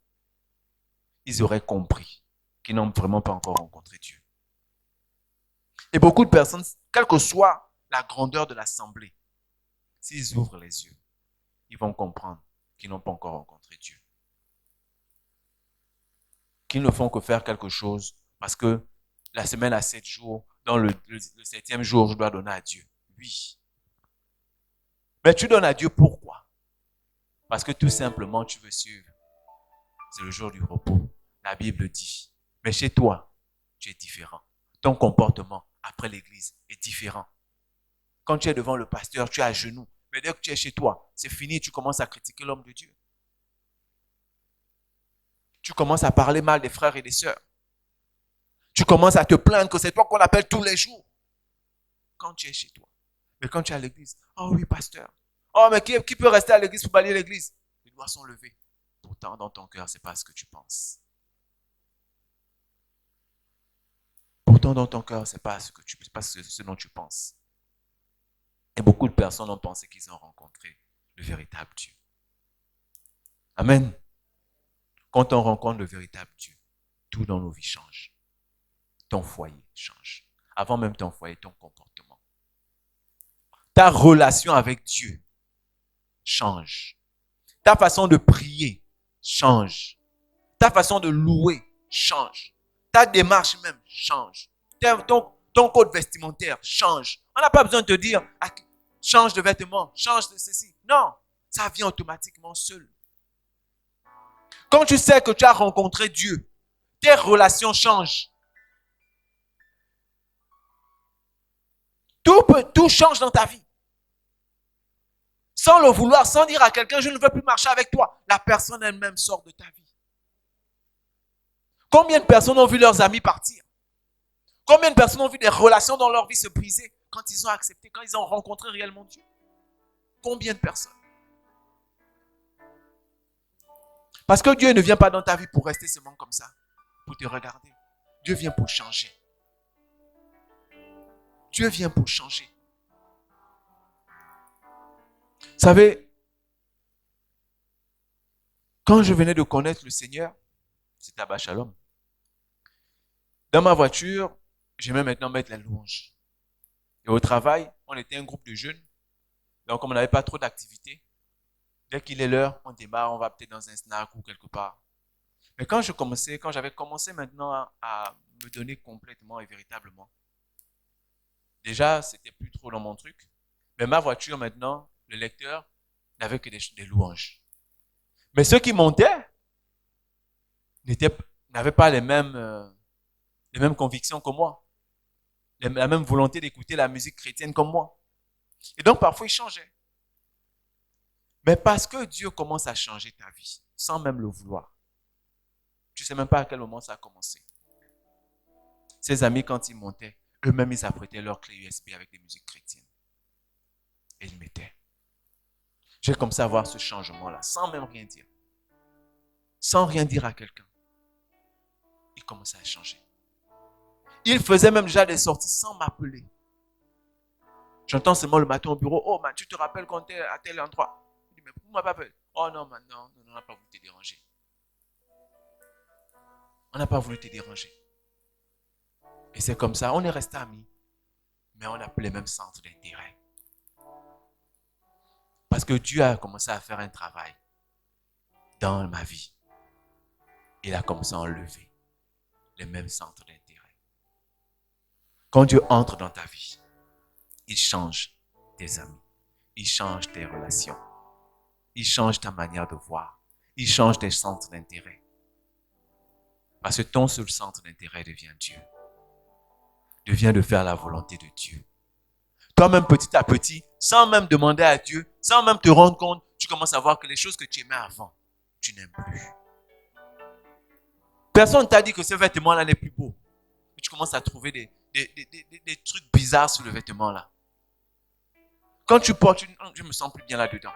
Ils auraient compris qu'ils n'ont vraiment pas encore rencontré Dieu. Et beaucoup de personnes, quelle que soit la grandeur de l'assemblée, s'ils ouvrent les yeux, ils vont comprendre qu'ils n'ont pas encore rencontré Dieu. Qu'ils ne font que faire quelque chose parce que la semaine a 7 jours, dans le 7e jour, je dois donner à Dieu. Oui. Mais tu donnes à Dieu pourquoi? Parce que tout simplement, tu veux suivre. C'est le jour du repos. La Bible dit. Mais chez toi, tu es différent. Ton comportement après l'église est différent. Quand tu es devant le pasteur, tu es à genoux. Mais dès que tu es chez toi, c'est fini, tu commences à critiquer l'homme de Dieu. Tu commences à parler mal des frères et des sœurs. Tu commences à te plaindre que c'est toi qu'on appelle tous les jours. Quand tu es chez toi. Mais quand tu es à l'église, oh oui, pasteur. Oh, mais qui peut rester à l'église pour balayer l'église? Les doigts sont levés. Pourtant, dans ton cœur, ce n'est pas ce que tu penses. Pourtant, dans ton cœur, ce n'est pas ce dont tu penses. Et beaucoup de personnes ont pensé qu'ils ont rencontré le véritable Dieu. Amen. Quand on rencontre le véritable Dieu, tout dans nos vies change. Ton foyer change. Avant même ton foyer, ton comportement. Ta relation avec Dieu change. Ta façon de prier change. Ta façon de louer change. Ta démarche même change. Ton code vestimentaire change. On n'a pas besoin de te dire, change de vêtements, change de ceci. Non, ça vient automatiquement seul. Quand tu sais que tu as rencontré Dieu, tes relations changent. Tout change dans ta vie. Sans le vouloir, sans dire à quelqu'un, je ne veux plus marcher avec toi. La personne elle-même sort de ta vie. Combien de personnes ont vu leurs amis partir? Combien de personnes ont vu des relations dans leur vie se briser quand ils ont accepté, quand ils ont rencontré réellement Dieu? Combien de personnes? Parce que Dieu ne vient pas dans ta vie pour rester seulement comme ça, pour te regarder. Dieu vient pour changer. Dieu vient pour changer. Vous savez, quand je venais de connaître le Seigneur, c'était à Bachalom. Dans ma voiture, j'aimais maintenant mettre la louange. Et au travail, on était un groupe de jeunes. Donc, comme on n'avait pas trop d'activités, Dès qu'il est l'heure, on démarre, on va peut-être dans un snack ou quelque part. Mais quand j'avais commencé maintenant à me donner complètement et véritablement, déjà, c'était plus trop dans mon truc. Mais ma voiture maintenant, le lecteur n'avait que des louanges. Mais ceux qui montaient n'avaient pas les mêmes convictions que moi, la même volonté d'écouter la musique chrétienne comme moi. Et donc parfois ils changeaient. Mais parce que Dieu commence à changer ta vie, sans même le vouloir. Tu ne sais même pas à quel moment ça a commencé. Ses amis, quand ils montaient, eux-mêmes, ils apprêtaient leur clé USB avec des musiques chrétiennes. Et ils mettaient. J'ai comme ça à voir ce changement-là, sans même rien dire. Sans rien dire à quelqu'un. Il commençait à changer. Il faisait même déjà des sorties sans m'appeler. J'entends seulement le matin au bureau, oh, man, tu te rappelles quand tu es à tel endroit? Il dit, mais pourquoi tu m'as pas appelé? Oh non, man, non, on n'a pas voulu te déranger. On n'a pas voulu te déranger. Et c'est comme ça, on est resté amis, mais on n'a plus les mêmes centres d'intérêt. Parce que Dieu a commencé à faire un travail dans ma vie. Il a commencé à enlever les mêmes centres d'intérêt. Quand Dieu entre dans ta vie, il change tes amis, il change tes relations, il change ta manière de voir, il change tes centres d'intérêt. Parce que ton seul centre d'intérêt devient Dieu. Devient de faire la volonté de Dieu. Toi-même, petit à petit, sans même demander à Dieu, sans même te rendre compte, tu commences à voir que les choses que tu aimais avant, tu n'aimes plus. Personne ne t'a dit que ce vêtement-là n'est plus beau. Tu commences à trouver des trucs bizarres sur le vêtement-là. Quand tu portes, je me sens plus bien là-dedans.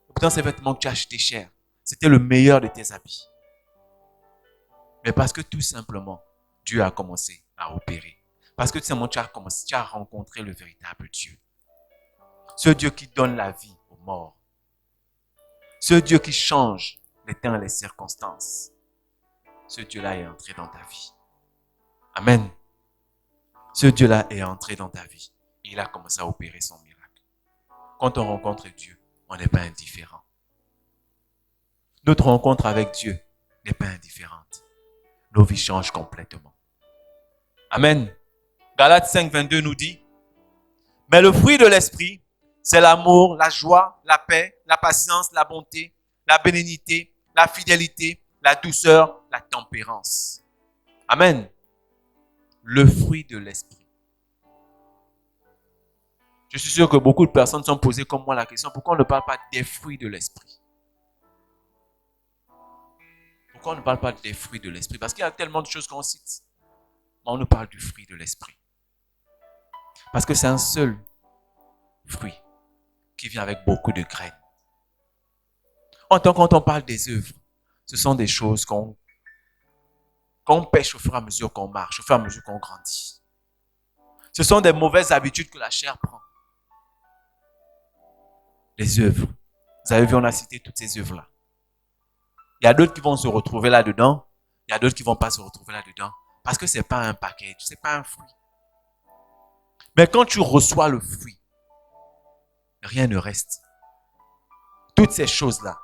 Pourtant, ces vêtements que tu as achetés cher, c'était le meilleur de tes habits. Mais parce que tout simplement, Dieu a commencé à opérer. Parce que tout simplement, tu as rencontré le véritable Dieu. Ce Dieu qui donne la vie aux morts. Ce Dieu qui change les temps et les circonstances. Ce Dieu-là est entré dans ta vie. Amen. Ce Dieu-là est entré dans ta vie. Il a commencé à opérer son miracle. Quand on rencontre Dieu, on n'est pas indifférent. Notre rencontre avec Dieu n'est pas indifférente. Nos vies changent complètement. Amen. Galates 5, 22 nous dit, mais le fruit de l'esprit, c'est l'amour, la joie, la paix, la patience, la bonté, la bénignité, la fidélité, la douceur, la tempérance. Amen. Le fruit de l'esprit. Je suis sûr que beaucoup de personnes sont posées comme moi la question, pourquoi on ne parle pas des fruits de l'esprit? Pourquoi on ne parle pas des fruits de l'esprit? Parce qu'il y a tellement de choses qu'on cite. Mais on nous parle du fruit de l'esprit. Parce que c'est un seul fruit qui vient avec beaucoup de graines. Quand on parle des œuvres, ce sont des choses qu'on pêche au fur et à mesure qu'on marche, au fur et à mesure qu'on grandit. Ce sont des mauvaises habitudes que la chair prend. Les œuvres. Vous avez vu, on a cité toutes ces œuvres-là. Il y a d'autres qui vont se retrouver là-dedans. Il y a d'autres qui ne vont pas se retrouver là-dedans. Parce que ce n'est pas un package, ce n'est pas un fruit. Mais quand tu reçois le fruit, rien ne reste. Toutes ces choses-là,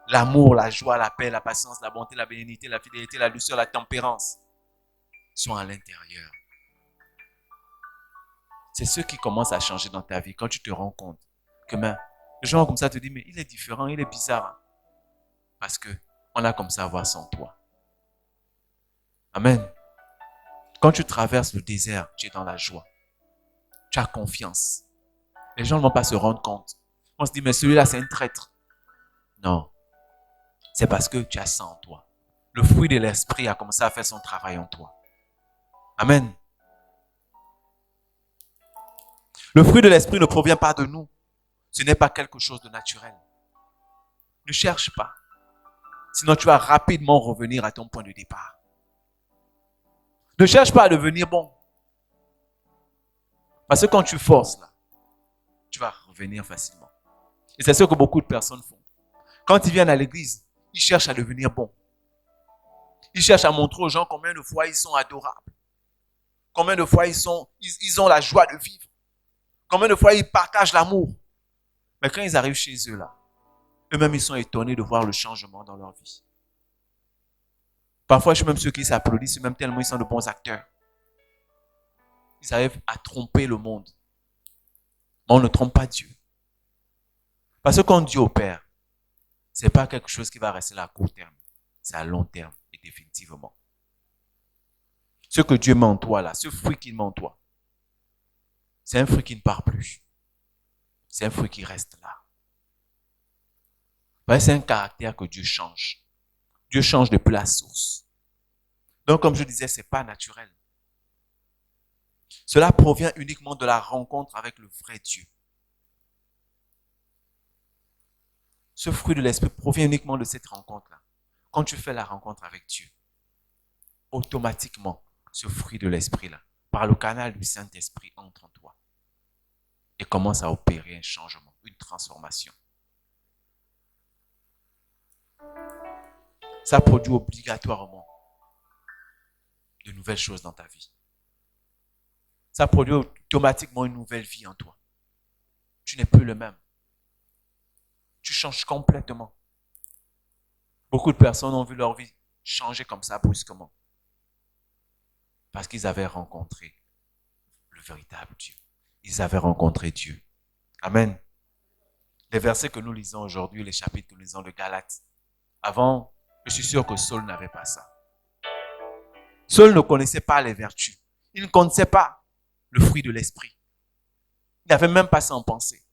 l'amour, la joie, la paix, la patience, la bonté, la bénignité, la fidélité, la douceur, la tempérance, sont à l'intérieur. C'est ce qui commence à changer dans ta vie quand tu te rends compte que les gens comme ça te disent, mais il est différent, il est bizarre. Parce qu'on a comme ça à voir sans toi. Amen. Quand tu traverses le désert, tu es dans la joie. Tu as confiance. Les gens ne vont pas se rendre compte. On se dit, mais celui-là, c'est un traître. Non. C'est parce que tu as ça en toi. Le fruit de l'esprit a commencé à faire son travail en toi. Amen. Le fruit de l'esprit ne provient pas de nous. Ce n'est pas quelque chose de naturel. Ne cherche pas. Sinon, tu vas rapidement revenir à ton point de départ. Ne cherche pas à devenir bon. Parce que quand tu forces, là, tu vas revenir facilement. Et c'est ce que beaucoup de personnes font. Quand ils viennent à l'église, ils cherchent à devenir bons. Ils cherchent à montrer aux gens combien de fois ils sont adorables. Combien de fois ils ont la joie de vivre. Combien de fois ils partagent l'amour. Mais quand ils arrivent chez eux, là, Eux-mêmes, ils sont étonnés de voir le changement dans leur vie. Parfois, même ceux qui s'applaudissent, même tellement ils sont de bons acteurs. Ils arrivent à tromper le monde. Mais on ne trompe pas Dieu. Parce que quand Dieu opère, ce n'est pas quelque chose qui va rester là à court terme. C'est à long terme et définitivement. Ce que Dieu met en toi là, ce fruit qu'il met en toi, c'est un fruit qui ne part plus. C'est un fruit qui reste là. C'est un caractère que Dieu change. Dieu change depuis la source. Donc, comme je disais, ce n'est pas naturel. Cela provient uniquement de la rencontre avec le vrai Dieu. Ce fruit de l'esprit provient uniquement de cette rencontre-là. Quand tu fais la rencontre avec Dieu, automatiquement, ce fruit de l'esprit-là, par le canal du Saint-Esprit, entre en toi et commence à opérer un changement, une transformation. Ça produit obligatoirement de nouvelles choses dans ta vie. Ça produit automatiquement une nouvelle vie en toi. Tu n'es plus le même. Tu changes complètement. Beaucoup de personnes ont vu leur vie changer comme ça brusquement. Parce qu'ils avaient rencontré le véritable Dieu. Ils avaient rencontré Dieu. Amen. Les versets que nous lisons aujourd'hui, les chapitres que nous lisons de Galates, avant, je suis sûr que Saul n'avait pas ça. Saul ne connaissait pas les vertus. Il ne connaissait pas le fruit de l'esprit. Il n'avait même pas ça en pensée.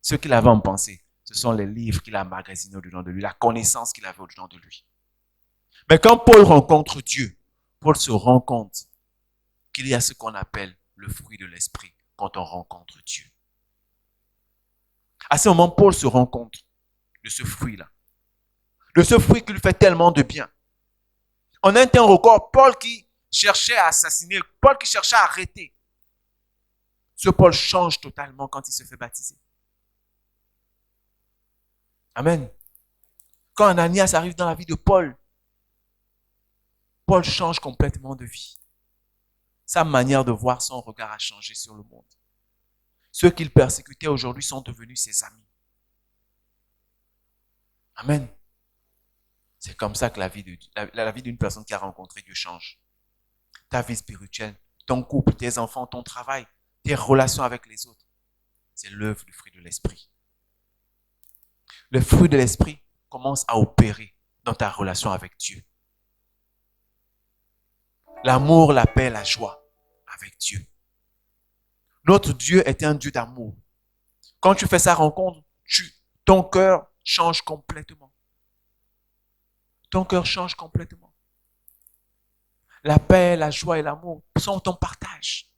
Ce qu'il avait en pensée, ce sont les livres qu'il a emmagasinés au-dedans de lui, la connaissance qu'il avait au-dedans de lui. Mais quand Paul rencontre Dieu, Paul se rend compte qu'il y a ce qu'on appelle le fruit de l'esprit quand on rencontre Dieu. À ce moment, Paul se rend compte de ce fruit-là. De ce fruit qui lui fait tellement de bien. En un temps record, Paul qui cherchait à assassiner, Paul qui cherchait à arrêter. Ce Paul change totalement quand il se fait baptiser. Amen. Quand Ananias arrive dans la vie de Paul, Paul change complètement de vie. Sa manière de voir son regard a changé sur le monde. Ceux qu'il persécutait aujourd'hui sont devenus ses amis. Amen. C'est comme ça que la vie d'une personne qui a rencontré Dieu change. Ta vie spirituelle, ton couple, tes enfants, ton travail, tes relations avec les autres. C'est l'œuvre du fruit de l'esprit. Le fruit de l'esprit commence à opérer dans ta relation avec Dieu. L'amour, la paix, la joie avec Dieu. Notre Dieu est un Dieu d'amour. Quand tu fais sa rencontre, ton cœur change complètement. Ton cœur change complètement. La paix, la joie et l'amour sont ton partage.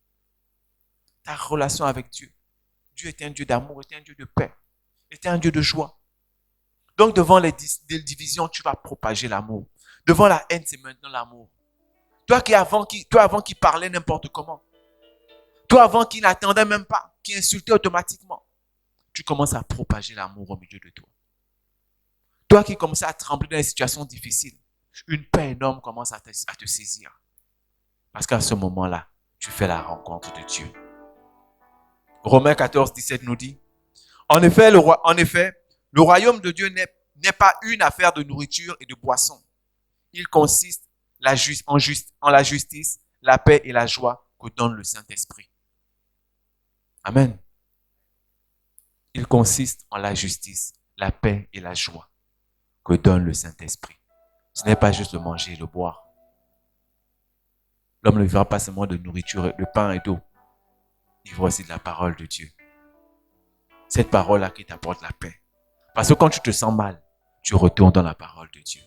Ta relation avec Dieu. Dieu est un Dieu d'amour, est un Dieu de paix, est un Dieu de joie. Donc devant les divisions, tu vas propager l'amour. Devant la haine, c'est maintenant l'amour. Toi avant qui parlais n'importe comment. Toi avant qui n'attendais même pas, qui insultait automatiquement. Tu commences à propager l'amour au milieu de toi. Toi qui commençais à trembler dans les situations difficiles, une paix énorme commence à te saisir. Parce qu'à ce moment-là, tu fais la rencontre de Dieu. Romains 14, 17 nous dit, en effet, le royaume de Dieu n'est pas une affaire de nourriture et de boisson. Il consiste en la justice, la paix et la joie que donne le Saint-Esprit. Amen. Il consiste en la justice, la paix et la joie que donne le Saint-Esprit. Ce n'est pas juste de manger et de boire. L'homme ne vivra pas seulement de nourriture, de pain et d'eau. Il vivra aussi de la parole de Dieu. Cette parole-là qui t'apporte la paix. Parce que quand tu te sens mal, tu retournes dans la parole de Dieu.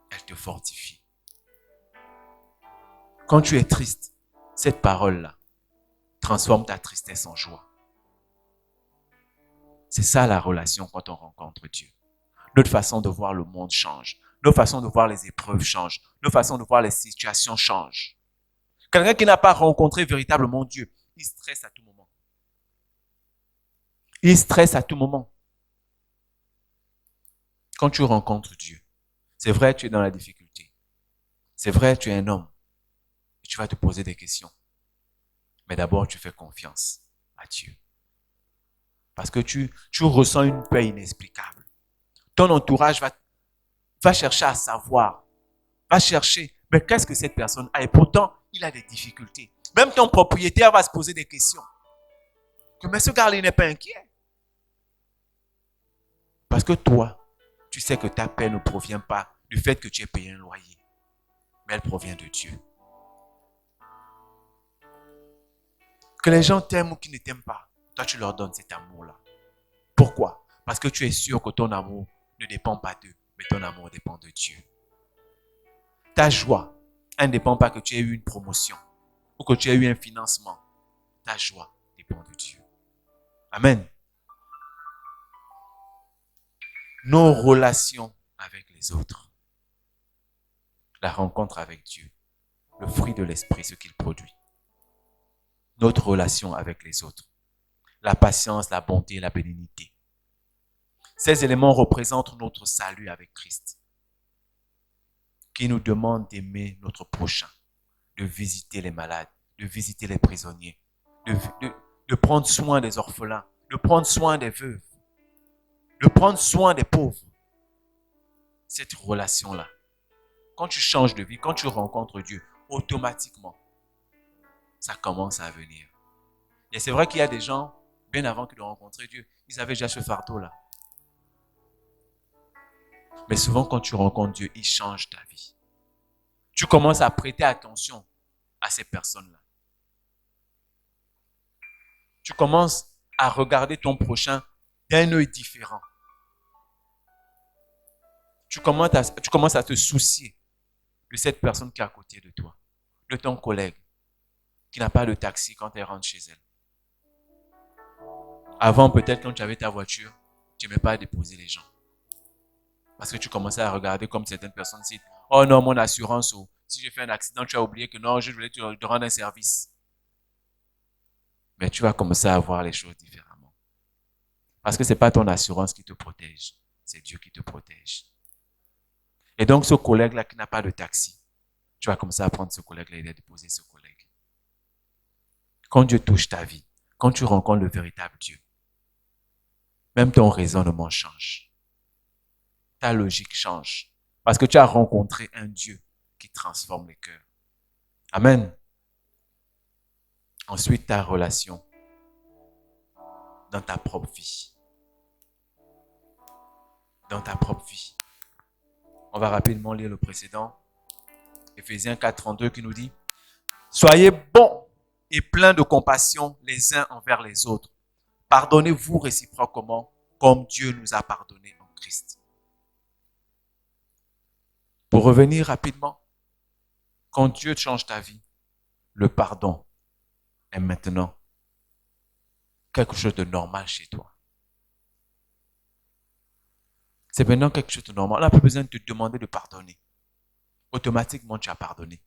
Elle te fortifie. Quand tu es triste, cette parole-là transforme ta tristesse en joie. C'est ça la relation quand on rencontre Dieu. Notre façon de voir le monde change. Notre façon de voir les épreuves change. Notre façon de voir les situations change. Quelqu'un qui n'a pas rencontré véritablement Dieu, il stresse à tout moment. Il stresse à tout moment. Quand tu rencontres Dieu, c'est vrai, tu es dans la difficulté. C'est vrai, tu es un homme. Et tu vas te poser des questions. Mais d'abord, tu fais confiance à Dieu. Parce que tu ressens une paix inexplicable. Ton entourage va chercher à savoir, va chercher, mais qu'est-ce que cette personne a? Et pourtant, il a des difficultés. Même ton propriétaire va se poser des questions. Mais ce gars-là, il n'est pas inquiet. Parce que toi, tu sais que ta paix ne provient pas du fait que tu aies payé un loyer, mais elle provient de Dieu. Que les gens t'aiment ou qu'ils ne t'aiment pas, toi tu leur donnes cet amour-là. Pourquoi? Parce que tu es sûr que ton amour ne dépend pas d'eux, mais ton amour dépend de Dieu. Ta joie, elle ne dépend pas que tu aies eu une promotion ou que tu aies eu un financement. Ta joie dépend de Dieu. Amen. Nos relations avec les autres, la rencontre avec Dieu, le fruit de l'esprit, ce qu'il produit. Notre relation avec les autres, la patience, la bonté, la bénignité. Ces éléments représentent notre salut avec Christ, qui nous demande d'aimer notre prochain, de visiter les malades, de visiter les prisonniers, de prendre soin des orphelins, de prendre soin des veuves, de prendre soin des pauvres. Cette relation-là, quand tu changes de vie, quand tu rencontres Dieu, automatiquement, ça commence à venir. Et c'est vrai qu'il y a des gens, bien avant de rencontrer Dieu, ils avaient déjà ce fardeau-là. Mais souvent, quand tu rencontres Dieu, il change ta vie. Tu commences à prêter attention à ces personnes-là. Tu commences à regarder ton prochain d'un œil différent. Tu commences à te soucier de cette personne qui est à côté de toi, de ton collègue qui n'a pas de taxi quand elle rentre chez elle. Avant, peut-être, quand tu avais ta voiture, tu n'aimais pas déposer les gens. Parce que tu commençais à regarder comme certaines personnes disent, oh non, mon assurance, oh, si j'ai fait un accident, tu as oublié que non, je voulais te rendre un service. Mais tu vas commencer à voir les choses différemment. Parce que ce n'est pas ton assurance qui te protège, c'est Dieu qui te protège. Et donc, ce collègue-là qui n'a pas de taxi, tu vas commencer à prendre ce collègue-là et à déposer ce collègue. Quand Dieu touche ta vie, quand tu rencontres le véritable Dieu, même ton raisonnement change. Ta logique change. Parce que tu as rencontré un Dieu qui transforme les cœurs. Amen. Ensuite, ta relation dans ta propre vie. Dans ta propre vie. On va rapidement lire le précédent. Éphésiens 4:32 qui nous dit « Soyez bons et pleins de compassion les uns envers les autres. Pardonnez-vous réciproquement comme Dieu nous a pardonné en Christ. » Pour revenir rapidement, quand Dieu change ta vie, le pardon est maintenant quelque chose de normal chez toi. C'est maintenant quelque chose de normal. On n'a pas besoin de te demander de pardonner. Automatiquement, tu as pardonné.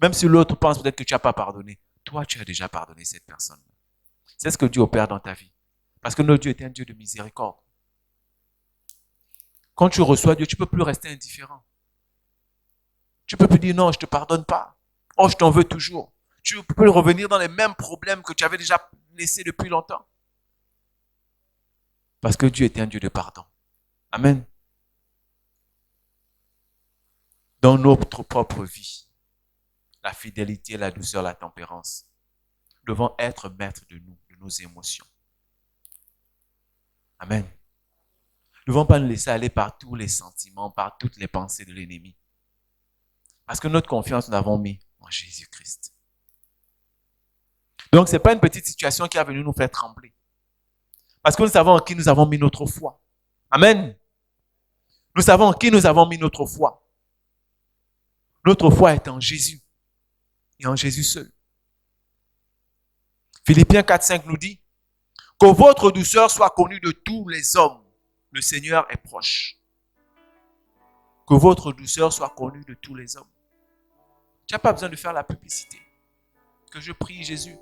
Même si l'autre pense peut-être que tu n'as pas pardonné, toi, tu as déjà pardonné cette personne. C'est ce que Dieu opère dans ta vie. Parce que notre Dieu est un Dieu de miséricorde. Quand tu reçois Dieu, tu ne peux plus rester indifférent. Tu ne peux plus dire non, je ne te pardonne pas. Oh, je t'en veux toujours. Tu peux revenir dans les mêmes problèmes que tu avais déjà laissés depuis longtemps. Parce que Dieu est un Dieu de pardon. Amen. Dans notre propre vie, la fidélité, la douceur, la tempérance devons être maîtres de nous, de nos émotions. Amen. Nous ne devons pas nous laisser aller par tous les sentiments, par toutes les pensées de l'ennemi. Parce que notre confiance, nous l'avons mis en Jésus-Christ. Donc, ce n'est pas une petite situation qui est venue nous faire trembler. Parce que nous savons en qui nous avons mis notre foi. Amen. Nous savons en qui nous avons mis notre foi. Notre foi est en Jésus. Et en Jésus seul. Philippiens 4:5 nous dit que votre douceur soit connue de tous les hommes. Le Seigneur est proche. Que votre douceur soit connue de tous les hommes. Tu n'as pas besoin de faire la publicité. Que je prie Jésus.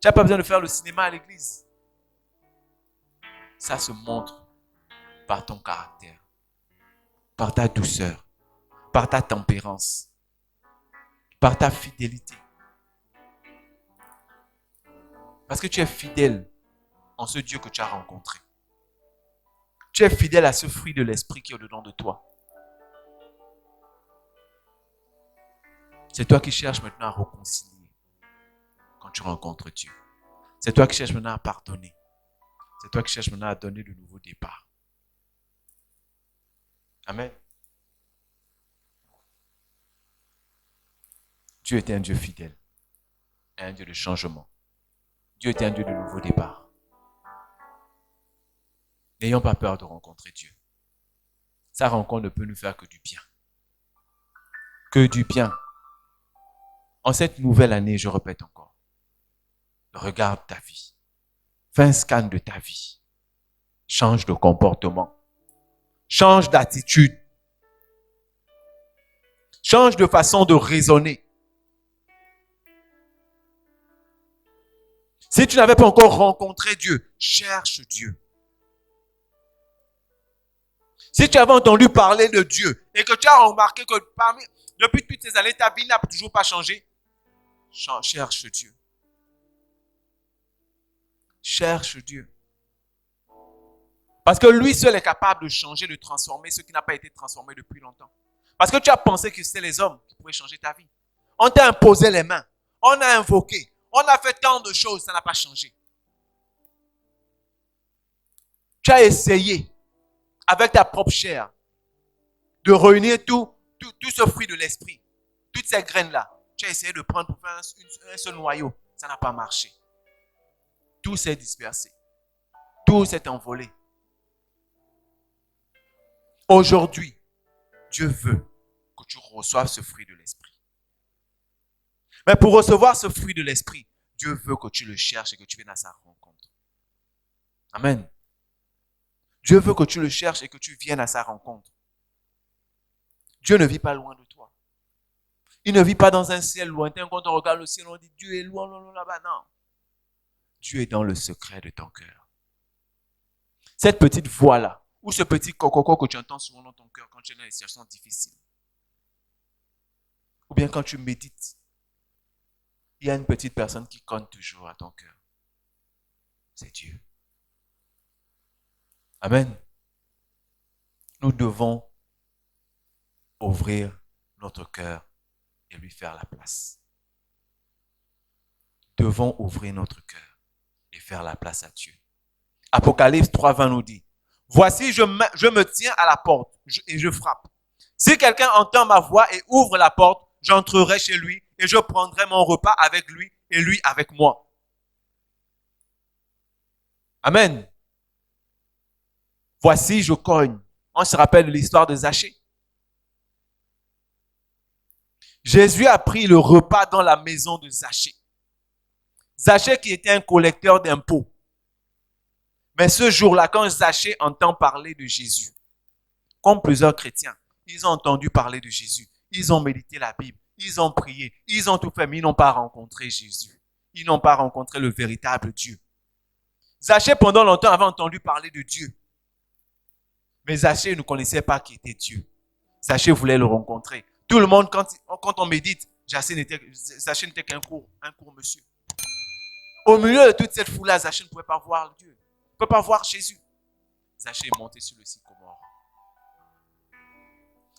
Tu n'as pas besoin de faire le cinéma à l'église. Ça se montre par ton caractère, par ta douceur, par ta tempérance, par ta fidélité. Parce que tu es fidèle en ce Dieu que tu as rencontré. Tu es fidèle à ce fruit de l'esprit qui est au-dedans de toi. C'est toi qui cherches maintenant à réconcilier quand tu rencontres Dieu. C'est toi qui cherches maintenant à pardonner. C'est toi qui cherches maintenant à donner de nouveaux départs. Amen. Dieu est un Dieu fidèle, un Dieu de changement. Dieu est un Dieu de nouveaux départs. N'ayons pas peur de rencontrer Dieu. Sa rencontre ne peut nous faire que du bien. Que du bien. En cette nouvelle année, je répète encore, regarde ta vie. Fais un scan de ta vie. Change de comportement. Change d'attitude. Change de façon de raisonner. Si tu n'avais pas encore rencontré Dieu, cherche Dieu. Si tu avais entendu parler de Dieu et que tu as remarqué que depuis toutes ces années, ta vie n'a toujours pas changé, cherche Dieu. Cherche Dieu. Parce que lui seul est capable de changer, de transformer ce qui n'a pas été transformé depuis longtemps. Parce que tu as pensé que c'était les hommes qui pouvaient changer ta vie. On t'a imposé les mains. On a invoqué. On a fait tant de choses, ça n'a pas changé. Tu as essayé, avec ta propre chair, de réunir tout ce fruit de l'esprit, toutes ces graines-là. Tu as essayé de prendre pour faire un seul noyau. Ça n'a pas marché. Tout s'est dispersé. Tout s'est envolé. Aujourd'hui, Dieu veut que tu reçoives ce fruit de l'esprit. Mais pour recevoir ce fruit de l'esprit, Dieu veut que tu le cherches et que tu viennes à sa rencontre. Amen. Dieu veut que tu le cherches et que tu viennes à sa rencontre. Dieu ne vit pas loin de toi. Il ne vit pas dans un ciel lointain. Quand on regarde le ciel, on dit Dieu est loin, là-bas. Non. Dieu est dans le secret de ton cœur. Cette petite voix-là, ou ce petit coco que tu entends souvent dans ton cœur quand tu es dans des situations difficiles, ou bien quand tu médites, il y a une petite personne qui compte toujours à ton cœur. C'est Dieu. Amen. Nous devons ouvrir notre cœur et lui faire la place. Nous devons ouvrir notre cœur et faire la place à Dieu. Apocalypse 3:20 nous dit, voici, je me tiens à la porte et je frappe. Si quelqu'un entend ma voix et ouvre la porte, j'entrerai chez lui et je prendrai mon repas avec lui et lui avec moi. Amen. Voici, je cogne. On se rappelle de l'histoire de Zachée. Jésus a pris le repas dans la maison de Zachée. Zachée qui était un collecteur d'impôts. Mais ce jour-là, quand Zachée entend parler de Jésus, comme plusieurs chrétiens, ils ont entendu parler de Jésus. Ils ont médité la Bible. Ils ont prié. Ils ont tout fait, mais ils n'ont pas rencontré Jésus. Ils n'ont pas rencontré le véritable Dieu. Zachée, pendant longtemps, avait entendu parler de Dieu. Mais Zachée ne connaissait pas qui était Dieu. Zachée voulait le rencontrer. Tout le monde, quand on médite, Zachée n'était qu'un court monsieur. Au milieu de toute cette foule-là, Zachée ne pouvait pas voir Dieu. Il ne pouvait pas voir Jésus. Zachée est monté sur le sycomore.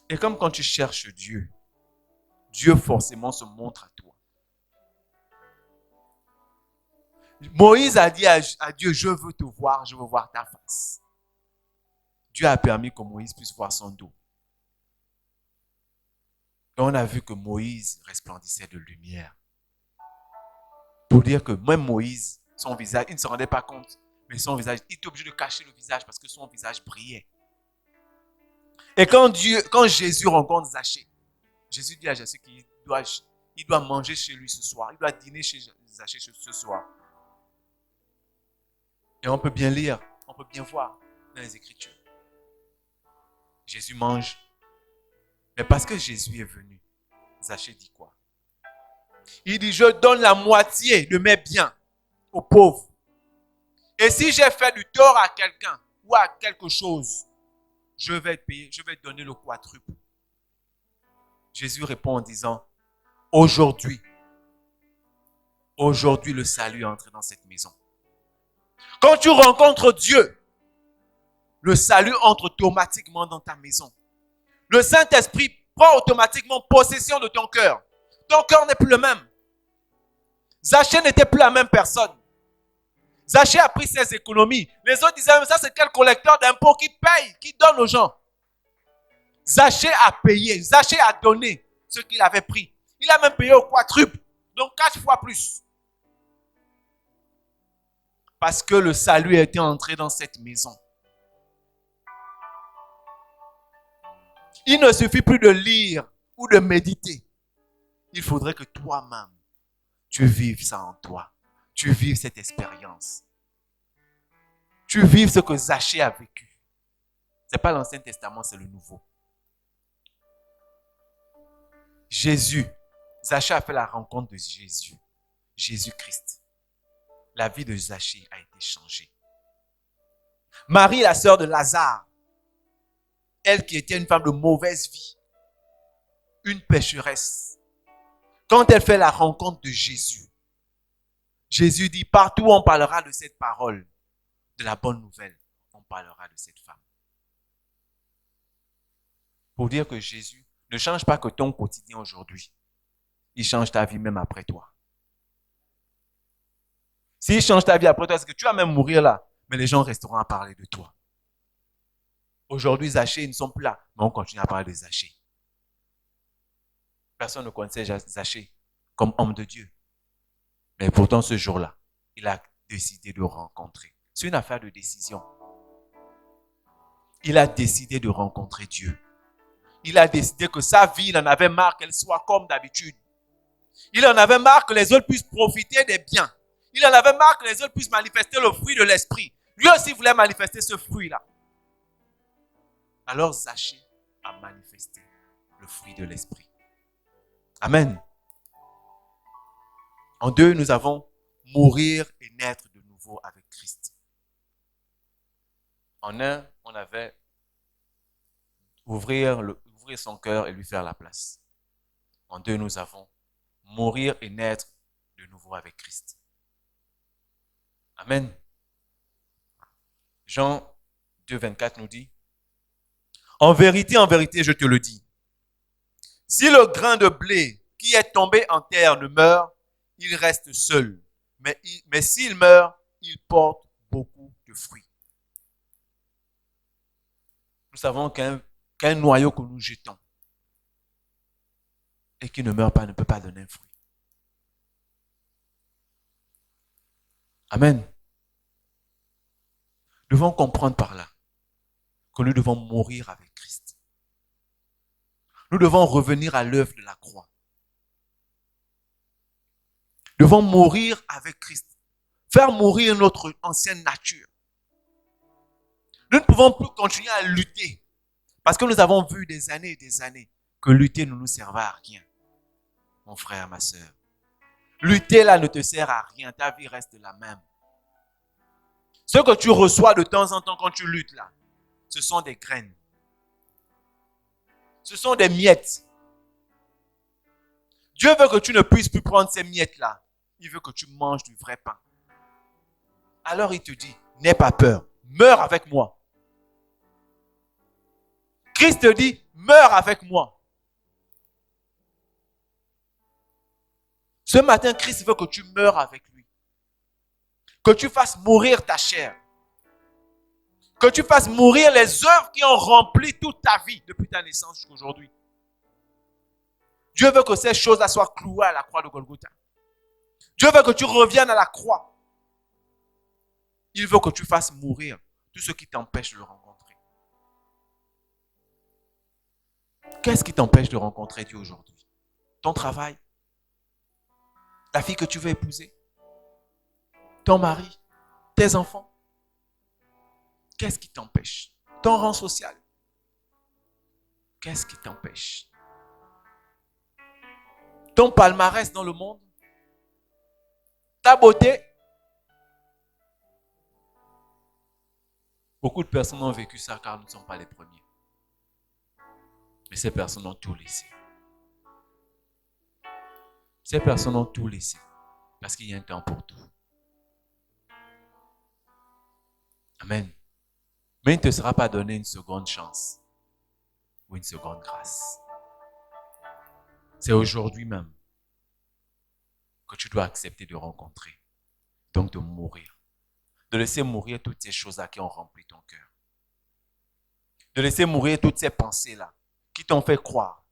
Et comme quand tu cherches Dieu, Dieu forcément se montre à toi. Moïse a dit à Dieu, je veux te voir, je veux voir ta face. Dieu a permis que Moïse puisse voir son dos. Et on a vu que Moïse resplendissait de lumière. Pour dire que même Moïse, son visage, il ne se rendait pas compte, mais son visage, il était obligé de cacher le visage parce que son visage brillait. Et quand Jésus rencontre Zachée, Jésus dit à Zachée qu'il doit manger chez lui ce soir, il doit dîner chez Zachée ce soir. Et on peut bien lire, on peut bien voir dans les Écritures. Jésus mange. Mais parce que Jésus est venu, Zachée dit quoi? Il dit, je donne la moitié de mes biens aux pauvres. Et si j'ai fait du tort à quelqu'un ou à quelque chose, je vais te payer, je vais te donner le quadruple. Jésus répond en disant, aujourd'hui, le salut est entré dans cette maison. Quand tu rencontres Dieu, le salut entre automatiquement dans ta maison. Le Saint-Esprit prend automatiquement possession de ton cœur. Ton cœur n'est plus le même. Zachée n'était plus la même personne. Zachée a pris ses économies. Les autres disaient, mais ça c'est quel collecteur d'impôts qui paye, qui donne aux gens. Zachée a payé, Zachée a donné ce qu'il avait pris. Il a même payé au quadruple, donc 4 fois plus. Parce que le salut était entré dans cette maison. Il ne suffit plus de lire ou de méditer. Il faudrait que toi-même, tu vives ça en toi. Tu vives cette expérience. Tu vives ce que Zachée a vécu. Ce n'est pas l'Ancien Testament, c'est le Nouveau. Jésus, Zachée a fait la rencontre de Jésus. Jésus-Christ. La vie de Zachée a été changée. Marie, la sœur de Lazare, elle qui était une femme de mauvaise vie, une pécheresse, quand elle fait la rencontre de Jésus, Jésus dit, partout où on parlera de cette parole, de la bonne nouvelle, on parlera de cette femme. Pour dire que Jésus ne change pas que ton quotidien aujourd'hui, il change ta vie même après toi. S'il change ta vie après toi, c'est que tu vas même mourir là, mais les gens resteront à parler de toi. Aujourd'hui, Zachée, ils ne sont plus là, mais on continue à parler de Zachée. Personne ne connaissait Zachée comme homme de Dieu. Mais pourtant, ce jour-là, il a décidé de rencontrer. C'est une affaire de décision. Il a décidé de rencontrer Dieu. Il a décidé que sa vie, il en avait marre qu'elle soit comme d'habitude. Il en avait marre que les autres puissent profiter des biens. Il en avait marre que les autres puissent manifester le fruit de l'esprit. Lui aussi voulait manifester ce fruit-là. Alors Zachée a manifesté le fruit de l'esprit. Amen. En 2, nous avons mourir et naître de nouveau avec Christ. En 1, on avait ouvrir son cœur et lui faire la place. En 2, nous avons mourir et naître de nouveau avec Christ. Amen. Jean 2, 24 nous dit, en vérité, je te le dis, si le grain de blé qui est tombé en terre ne meurt, il reste seul. Mais s'il meurt, il porte beaucoup de fruits. Nous savons qu'un noyau que nous jetons et qui ne meurt pas ne peut pas donner un fruit. Amen. Nous devons comprendre par là que nous devons mourir avec Christ. Nous devons revenir à l'œuvre de la croix. Nous devons mourir avec Christ. Faire mourir notre ancienne nature. Nous ne pouvons plus continuer à lutter. Parce que nous avons vu des années et des années que lutter ne nous servait à rien. Mon frère, ma soeur. Lutter là ne te sert à rien. Ta vie reste la même. Ce que tu reçois de temps en temps quand tu luttes là, ce sont des graines. Ce sont des miettes. Dieu veut que tu ne puisses plus prendre ces miettes-là. Il veut que tu manges du vrai pain. Alors il te dit, n'aie pas peur, meurs avec moi. Christ te dit, meurs avec moi. Ce matin, Christ veut que tu meurs avec lui. Que tu fasses mourir ta chair. Que tu fasses mourir les œuvres qui ont rempli toute ta vie depuis ta naissance jusqu'à aujourd'hui. Dieu veut que ces choses-là soient clouées à la croix de Golgotha. Dieu veut que tu reviennes à la croix. Il veut que tu fasses mourir tout ce qui t'empêche de le rencontrer. Qu'est-ce qui t'empêche de rencontrer Dieu aujourd'hui? Ton travail? La fille que tu veux épouser? Ton mari? Tes enfants? Qu'est-ce qui t'empêche? Ton rang social? Qu'est-ce qui t'empêche? Ton palmarès dans le monde? Ta beauté? Beaucoup de personnes ont vécu ça car nous ne sommes pas les premiers. Mais ces personnes ont tout laissé. Ces personnes ont tout laissé. Parce qu'il y a un temps pour tout. Amen. Mais il ne te sera pas donné une seconde chance ou une seconde grâce. C'est aujourd'hui même que tu dois accepter de rencontrer, donc de mourir. De laisser mourir toutes ces choses-là qui ont rempli ton cœur. De laisser mourir toutes ces pensées-là qui t'ont fait croire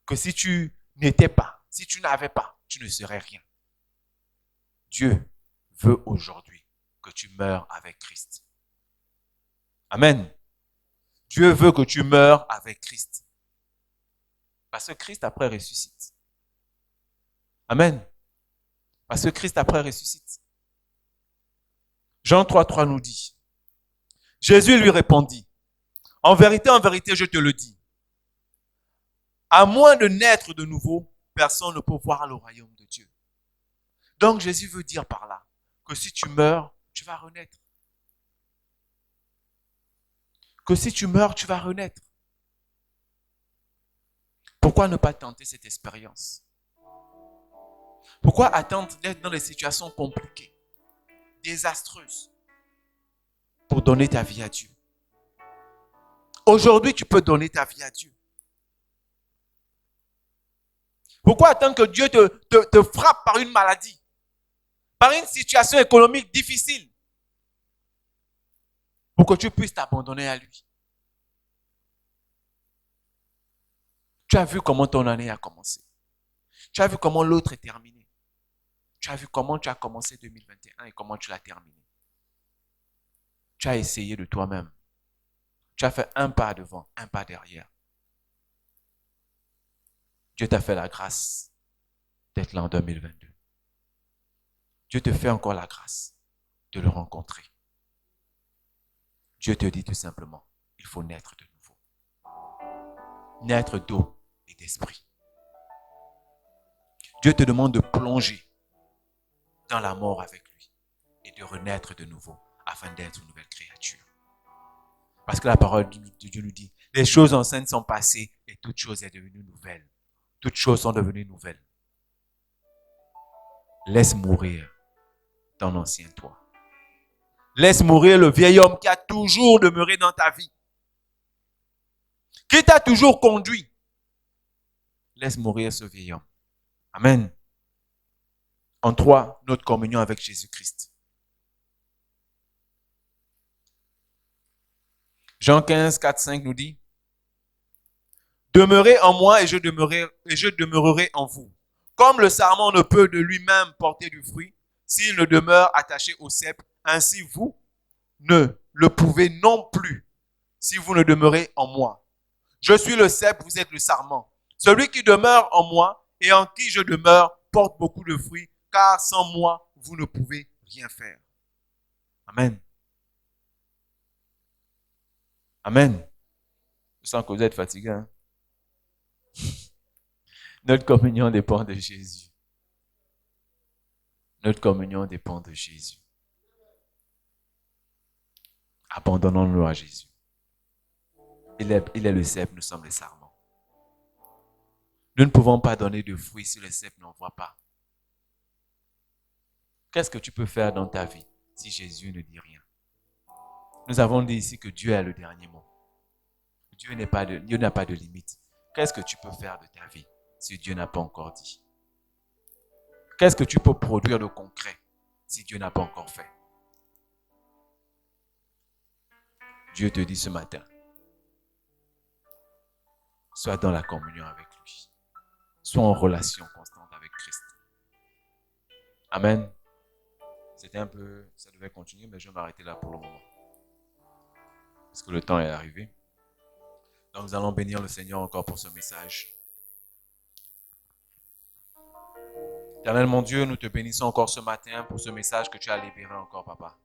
que si tu n'étais pas, si tu n'avais pas, tu ne serais rien. Dieu veut aujourd'hui que tu meurs avec Christ. Amen. Dieu veut que tu meurs avec Christ. Parce que Christ après ressuscite. Amen. Parce que Christ après ressuscite. Jean 3,3 nous dit, Jésus lui répondit, en vérité, je te le dis, à moins de naître de nouveau, personne ne peut voir le royaume de Dieu. Donc Jésus veut dire par là que si tu meurs, tu vas renaître. Que si tu meurs, tu vas renaître. Pourquoi ne pas tenter cette expérience? Pourquoi attendre d'être dans des situations compliquées, désastreuses, pour donner ta vie à Dieu? Aujourd'hui, tu peux donner ta vie à Dieu. Pourquoi attendre que Dieu te frappe par une maladie, par une situation économique difficile, pour que tu puisses t'abandonner à lui? Tu as vu comment ton année a commencé. Tu as vu comment l'autre est terminé. Tu as vu comment tu as commencé 2021 et comment tu l'as terminé. Tu as essayé de toi-même. Tu as fait un pas devant, un pas derrière. Dieu t'a fait la grâce d'être là en 2022. Dieu te fait encore la grâce de le rencontrer. Dieu te dit tout simplement, il faut naître de nouveau. Naître d'eau et d'esprit. Dieu te demande de plonger dans la mort avec lui et de renaître de nouveau afin d'être une nouvelle créature. Parce que la parole de Dieu nous dit, les choses anciennes sont passées et toute chose est devenue nouvelle. Toutes choses sont devenues nouvelles. Laisse mourir ton ancien toi. Laisse mourir le vieil homme qui a toujours demeuré dans ta vie, qui t'a toujours conduit. Laisse mourir ce vieil homme. Amen. En 3, notre communion avec Jésus-Christ. Jean 15, 4, 5 nous dit, demeurez en moi et je demeurerai en vous. Comme le sarment ne peut de lui-même porter du fruit, s'il ne demeure attaché au cep, ainsi vous ne le pouvez non plus, si vous ne demeurez en moi. Je suis le cep, vous êtes le sarment. Celui qui demeure en moi et en qui je demeure porte beaucoup de fruits, car sans moi, vous ne pouvez rien faire. Amen. Amen. Je sens que vous êtes fatigués. Hein? Notre communion dépend de Jésus. Notre communion dépend de Jésus. Abandonnons-nous à Jésus. Il est le cep, nous sommes les sarments. Nous ne pouvons pas donner de fruits si le cep n'en voit pas. Qu'est-ce que tu peux faire dans ta vie si Jésus ne dit rien? Nous avons dit ici que Dieu a le dernier mot. Dieu n'a pas de limite. Qu'est-ce que tu peux faire de ta vie si Dieu n'a pas encore dit? Qu'est-ce que tu peux produire de concret si Dieu n'a pas encore fait? Dieu te dit ce matin, sois dans la communion avec lui. Sois en relation constante avec Christ. Amen. C'était un peu, ça devait continuer, mais je vais m'arrêter là pour le moment. Parce que le temps est arrivé. Donc nous allons bénir le Seigneur encore pour ce message. Éternel mon Dieu, nous te bénissons encore ce matin pour ce message que tu as libéré encore, Papa.